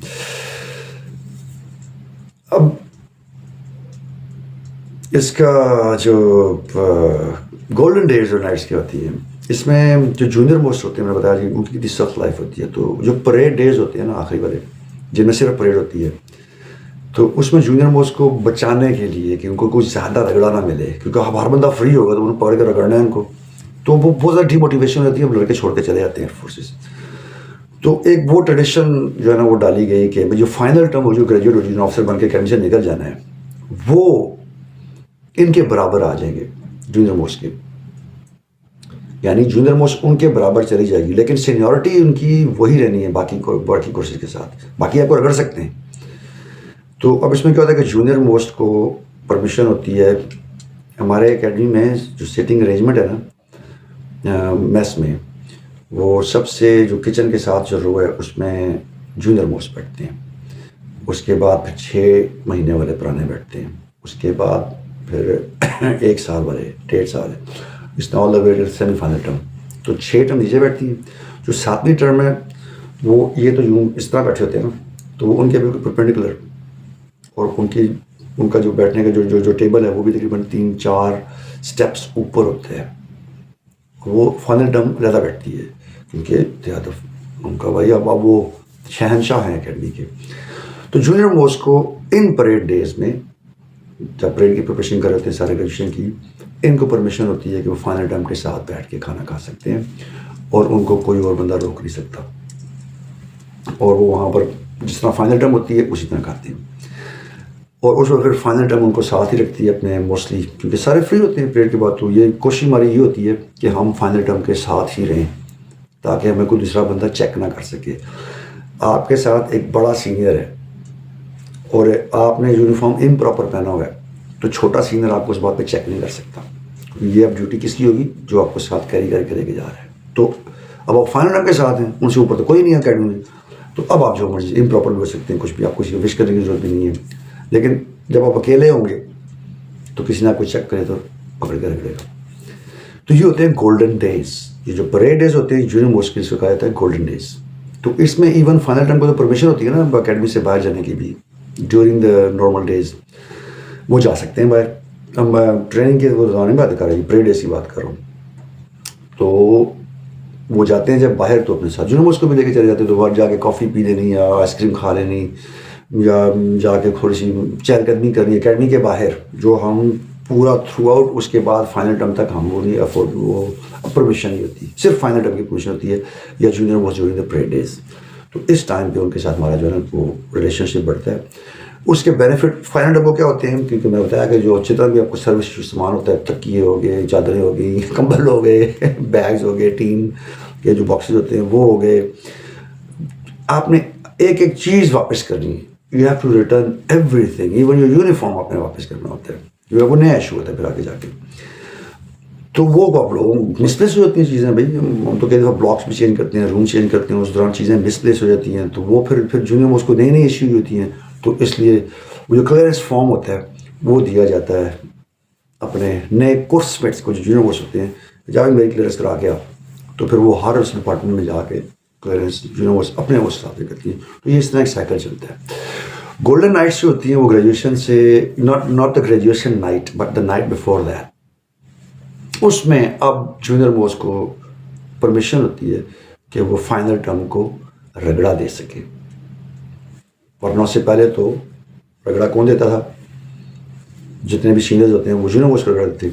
Me اس کا جو گولڈن ڈیز اور نائٹس کی ہوتی ہے, اس میں جو جونیئر موسٹ ہوتے ہیں, میں نے بتایا کہ ان کی کتنی سخت لائف ہوتی ہے. تو جو پریڈ ڈیز ہوتے ہیں نا آخری والے, جن میں صرف پریڈ ہوتی ہے, تو اس میں جونیئر موسٹ کو بچانے کے لیے کہ ان کو کچھ زیادہ رگڑا نہ ملے, کیونکہ اب ہر بندہ فری ہوگا تو انہوں پکڑ کے رگڑنا ہے ان کو, تو وہ بہت زیادہ ڈی موٹیویشن ہوتی ہے, اب لڑکے چھوڑ کے چلے جاتے ہیں فورسز. تو ایک وہ ٹریڈیشن جو ہے نا وہ ڈالی گئی کہ جو فائنل ٹرم ہو, جو گریجویٹ ہو, جنہوں آفسر بن کے اکیڈمی سے نکل جانا ہے, وہ ان کے برابر آ جائیں گے جونیئر موسٹ کے. یعنی جونیئر موسٹ ان کے برابر چلی جائے گی, لیکن سینیورٹی ان کی وہی رہنی ہے باقی کورسز کے ساتھ. باقی آپ کو رگڑ سکتے ہیں. تو اب اس میں کیا ہوتا ہے کہ جونیئر موسٹ کو پرمیشن ہوتی ہے ہمارے اکیڈمی میں, جو سیٹنگ ارینجمنٹ ہے نا میس میں, وہ سب سے جو کچن کے ساتھ جو رو ہے اس میں جونیئر موسٹ بیٹھتے ہیں. اس کے بعد پھر 6 مہینے والے پرانے بیٹھتے ہیں. اس کے بعد پھر 1 سال والے, 1.5 سال ہے, اس میں آل دا وے سیمی فائنل ٹرم. تو 6 ٹرم نیچے بیٹھتی ہیں. جو 7ویں ٹرم ہے وہ یہ تو یوں اس طرح بیٹھے ہوتے ہیں نا, تو وہ ان کے بالکل پرپینڈیکولر, اور ان کا جو بیٹھنے کا جو ٹیبل ہے وہ بھی تقریباً 3-4 اسٹیپس اوپر ہوتے ہیں. وہ فائنل ٹرم زیادہ بیٹھتی ہے کیونکہ ان کا بھائی اب وہ شہنشاہ ہیں اکیڈمی کے. تو جونیئر موسٹ کو ان پریڈ ڈیز میں جب پریڈ کی پریپریشن کر رہے ہیں سارے گریجویشن کی, ان کو پرمیشن ہوتی ہے کہ وہ فائنل ٹرم کے ساتھ بیٹھ کے کھانا کھا سکتے ہیں, اور ان کو کوئی اور بندہ روک نہیں سکتا. اور وہ وہاں پر جس طرح فائنل ٹرم ہوتی ہے اسی طرح کھاتے ہیں. اور اس وقت پھر فائنل ٹرم ان کو ساتھ ہی رکھتی ہے اپنے موسٹلی, کیونکہ سارے فری ہوتے ہیں پریڈ کے بعد. تو یہ کوشش ہماری یہ ہوتی ہے کہ ہم فائنل ٹرم کے ساتھ ہی رہیں تاکہ ہمیں کوئی دوسرا بندہ چیک نہ کر سکے. آپ کے ساتھ ایک بڑا سینئر ہے اور آپ نے یونیفارم امپراپر پہنا ہوا ہے, تو چھوٹا سینئر آپ کو اس بات پہ چیک نہیں کر سکتا. یہ اب ڈیوٹی کس کی ہوگی؟ جو آپ کو ساتھ کیری کر کے لے کے جا رہا ہے. تو اب آپ فائنل ٹرم کے ساتھ ہیں, ان سے اوپر تو کوئی نہیں ہے اکیڈمی میں, تو اب آپ جو مرضی امپراپر بھی ہو سکتے ہیں, کچھ بھی, آپ کو وش کرنے کی ضرورت بھی نہیں ہے. لیکن جب آپ اکیلے ہوں گے تو کسی نے آپ کو چیک کرے تو پکڑ کے رکھ دے گا. تو یہ ہوتے ہیں گولڈن ڈیز. یہ جو پریڈ ڈیز ہوتے ہیں جونیئر موسٹ کے, کہا جاتا ہے گولڈن ڈیز. تو اس میں ایون فائنل ٹرم کو تو پرمیشن ہوتی ہے نا اکیڈمی سے باہر جانے کی بھی. ڈیورنگ دا نارمل ڈیز وہ جا سکتے ہیں باہر. اب میں ٹریننگ کے دوران میں بات کر رہا ہوں, پریڈ ڈیز کی بات کر رہا ہوں. تو وہ جاتے ہیں جب باہر تو اپنے ساتھ جونیئر موسٹ کو بھی لے کے چلے جاتے ہیں. تو باہر جا کے کافی پی لینی یا آئس کریم کھا لینی یا جا کے تھوڑی سی چہل قدمی کرنی اکیڈمی کے باہر, جو ہم پورا تھرو آؤٹ اس کے بعد فائنل ٹرم تک ہم وہ نہیں افورڈ, وہ پرمیشن نہیں ہوتی, صرف فائنل ٹرم کی پرمیشن ہوتی ہے یا junior most during the parade days. تو اس ٹائم پہ ان کے ساتھ ہمارا جو ہے نا وہ ریلیشن شپ بڑھتا ہے. اس کے بینیفٹ فائنل ٹرم کو کیا ہوتے ہیں, کیونکہ میں بتایا کہ جو جتنا بھی آپ کو سروس سامان ہوتا ہے, تکیے ہو گئے, چادریں ہو گئی, کمبل ہو گئے, بیگز ہو گئے, ٹین کے جو باکسز ہوتے ہیں وہ ہو گئے, آپ نے ایک ایک چیز واپس کرنی ہے. You have to return everything, even your uniform آپ نے واپس کرنا ہوتا ہے, جو ہے وہ نیا ایشو ہوتا ہے پھر آگے جا کے. تو وہ آپ لوگوں مسپلیس ہو جاتی ہیں چیزیں بھائی. ہم تو کئی دفعہ بلاکس بھی چینج کرتے ہیں, روم چینج کرتے ہیں, اس دوران چیزیں مسپلیس ہو جاتی ہیں, تو وہ پھر جونیئر اس کو نئی نئی ایشو ہوتی ہیں. تو اس لیے وہ جو کلیئرنس فارم ہوتا ہے وہ دیا جاتا ہے اپنے نئے کورس میٹس کو, جو جونیئر کورس ہوتے ہیں, جا کے میری کلیئرنس کرا کے آپ, تو پھر وہ ہر اس ڈپارٹمنٹ میں جا کے کلیئرنس جونیئر کورس اپنے وہ ساتھ کرتی ہیں. تو یہ اس طرح ایک سائیکل چلتا ہے. گولڈن نائٹس جو ہوتی ہیں وہ گریجویشن سے not the graduation night but the night before that, اس میں اب جونیئر موسٹ کو پرمیشن ہوتی ہے کہ وہ فائنل ٹرم کو رگڑا دے سکے. ورنہ اس سے پہلے تو رگڑا کون دیتا تھا؟ جتنے بھی سینئرز ہوتے ہیں وہ جونیئر موسٹ کو رگڑا دیتے.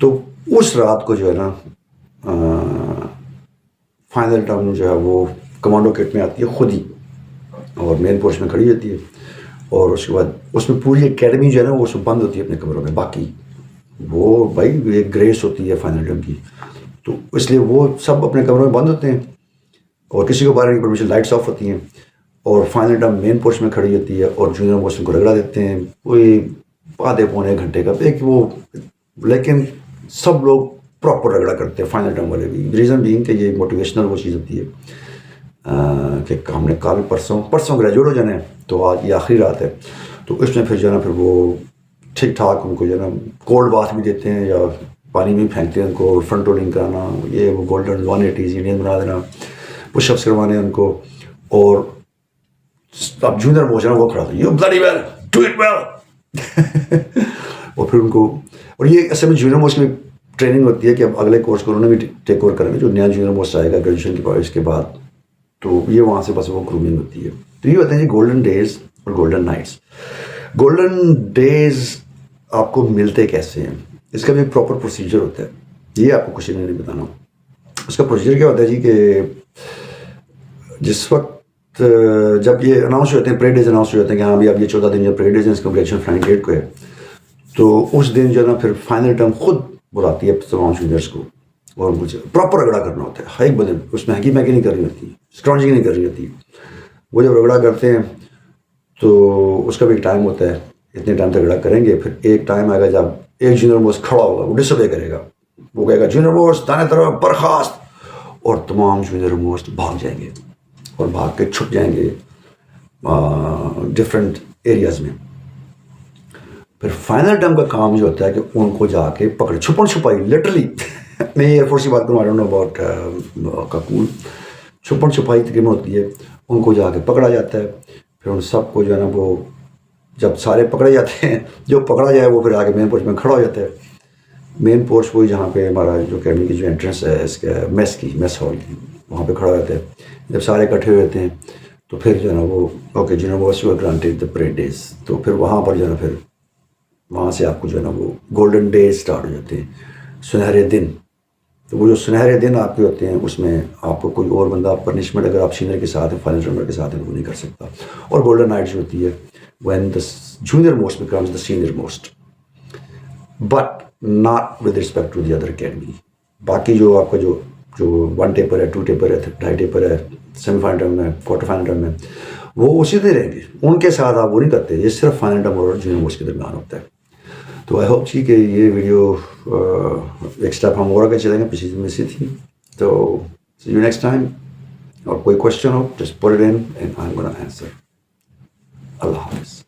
تو اس رات کو جو ہے نا فائنل ٹرم جو ہے وہ کمانڈو کٹ میں آتی ہے خود ہی, اور مین پوسٹ میں کھڑی ہوتی ہے, اور اس کے بعد اس میں پوری اکیڈمی جو ہے نا وہ اس میں بند ہوتی ہے اپنے کمروں میں. باقی وہ بھائی ایک گریس ہوتی ہے فائنل ٹرم کی, تو اس لیے وہ سب اپنے کمروں میں بند ہوتے ہیں, اور کسی کو باہر کی پرمیشن, لائٹس آف ہوتی ہیں, اور فائنل ٹرم مین پوسٹ میں کھڑی ہوتی ہے, اور جونیئر موسٹ کو رگڑا دیتے ہیں کوئی آدھے پونے گھنٹے کا ایک وہ. لیکن سب لوگ پراپر رگڑا کرتے ہیں فائنل ٹرم والے بھی. ریزن بینگ کہ یہ موٹیویشنل وہ چیز ہوتی ہے کہ ہم نے کل پرسوں گریجویٹ ہو جانا ہے, تو آج یہ آخری رات ہے. تو اس میں پھر جو ہے نا پھر وہ ٹھیک ٹھاک ان کو جو ہے نا کولڈ باتھ بھی دیتے ہیں, یا پانی بھی پھینکتے ہیں ان کو, فرنٹ رولنگ کرانا, یہ وہ گولڈن 180 انڈین بنا دینا, پش اپس کروانے ان کو. اور اب جونیئر موسٹ ہے نا وہ کھڑا تھا, you bloody well do it well. اور پھر ان کو, اور یہ اصل میں جونیئر موسٹ کی ٹریننگ ہوتی ہے کہ اب اگلے کورس کو انہوں نے بھی ٹیک اوور کریں گے, جو نیا جونیئر موسٹ آئے گا گریجویشن کے بعد, اس کے بعد تو یہ وہاں سے بس وہ گرومنگ ہوتی ہے. تو یہ ہوتے ہیں جی گولڈن ڈیز اور گولڈن نائٹس. گولڈن ڈیز آپ کو ملتے کیسے ہیں, اس کا بھی ایک پراپر پروسیجر ہوتا ہے, یہ آپ کو کچھ نہیں بتانا. اس کا پروسیجر کیا ہوتا ہے جی کہ جس وقت جب یہ اناؤنس ہوتے ہیں, پرے ڈیز اناؤنس ہو جاتے ہیں کہ ہاں بھی اب یہ 14 دن جو پرے ڈیز ہیں اس کا گریجویشن فائنل ڈیٹ کو ہے, تو اس دن جو ہے نا پھر فائنل ٹرم خود بلاتی ہے تمام جونیئرس کو, اور مجھے پراپر رگڑا کرنا ہوتا ہے. ہر ایک بدن اس میں ہینکی مینکی نہیں کرنی ہوتی, اسٹرانجنگ نہیں کرنی ہوتی. وہ جب رگڑا کرتے ہیں تو اس کا بھی ایک ٹائم ہوتا ہے, اتنے ٹائم تک رگڑا کریں گے. پھر ایک ٹائم آئے گا جب ایک جونیئر موسٹ کھڑا ہوگا, وہ ڈس اوبے کرے گا, وہ کہے گا جونیئر موسٹ دائیں طرف برخاست, اور تمام جونیئر موسٹ بھاگ جائیں گے اور بھاگ کے چھپ جائیں گے ڈفرینٹ ایریاز میں. پھر فائنل ٹرم کا کام جو ہوتا ہے کہ ان کو جا کے پکڑے, چھپن چھپائی لٹرلی. میں ایئر فورس کی بات کروں, I don't know about Kakul. چھپن چھپائی تقریباً ہوتی ہے, ان کو جا کے پکڑا جاتا ہے. پھر ان سب کو جو ہے نا وہ جب سارے پکڑے جاتے ہیں, جو پکڑا جائے وہ پھر آگے مین پوسٹ میں کھڑا ہو جاتا ہے. مین پوسٹ وہی جہاں پہ ہمارا جو اکیڈمی کی جو انٹرنس ہے اس کا میس ہال کی, وہاں پہ کھڑا ہو جاتا ہے. جب سارے اکٹھے ہوئے ہوتے ہیں تو پھر جو ہے نا وہ اوکے جنہوں موسٹ یو گرانٹیڈ دا پرے ڈیز, تو پھر وہاں پر جو ہے نا پھر وہاں سے آپ کو جو ہے نا وہ گولڈن ڈیز اسٹارٹ ہو جاتے ہیں, سنہرے دن. تو وہ جو سنہرے دن آپ کے ہوتے ہیں اس میں آپ کو کوئی اور بندہ پنشمنٹ اگر آپ سینئر کے ساتھ ہیں, فائنل ٹرمر کے ساتھ ہیں, وہ نہیں کر سکتا. اور گولڈن نائٹ جو ہوتی ہے when the junior most becomes the senior most, but not with respect to the other academy. باقی جو آپ کا جو 1 ٹیپر ہے, 2 ٹیپر ہے, 2.5 ٹیپر ہے, سیمی فائنل ٹرم میں, کوارٹر فائنل ٹرم میں, وہ اسی طرح رہیں گے. ان کے ساتھ آپ وہ نہیں کرتے, یہ صرف فائنل ٹرم اور جونیئر موسٹ کے درمیان ہوتا ہے. تو آئی ہوپ جی کہ یہ ویڈیو ایک اسٹیپ ہم اور آگے چلیں گے, پچھلی دن میں سے تھی. تو سی یو نیکسٹ ٹائم. اور کوئی کوشچن ہو just put it in and I'm gonna answer. اللہ حافظ.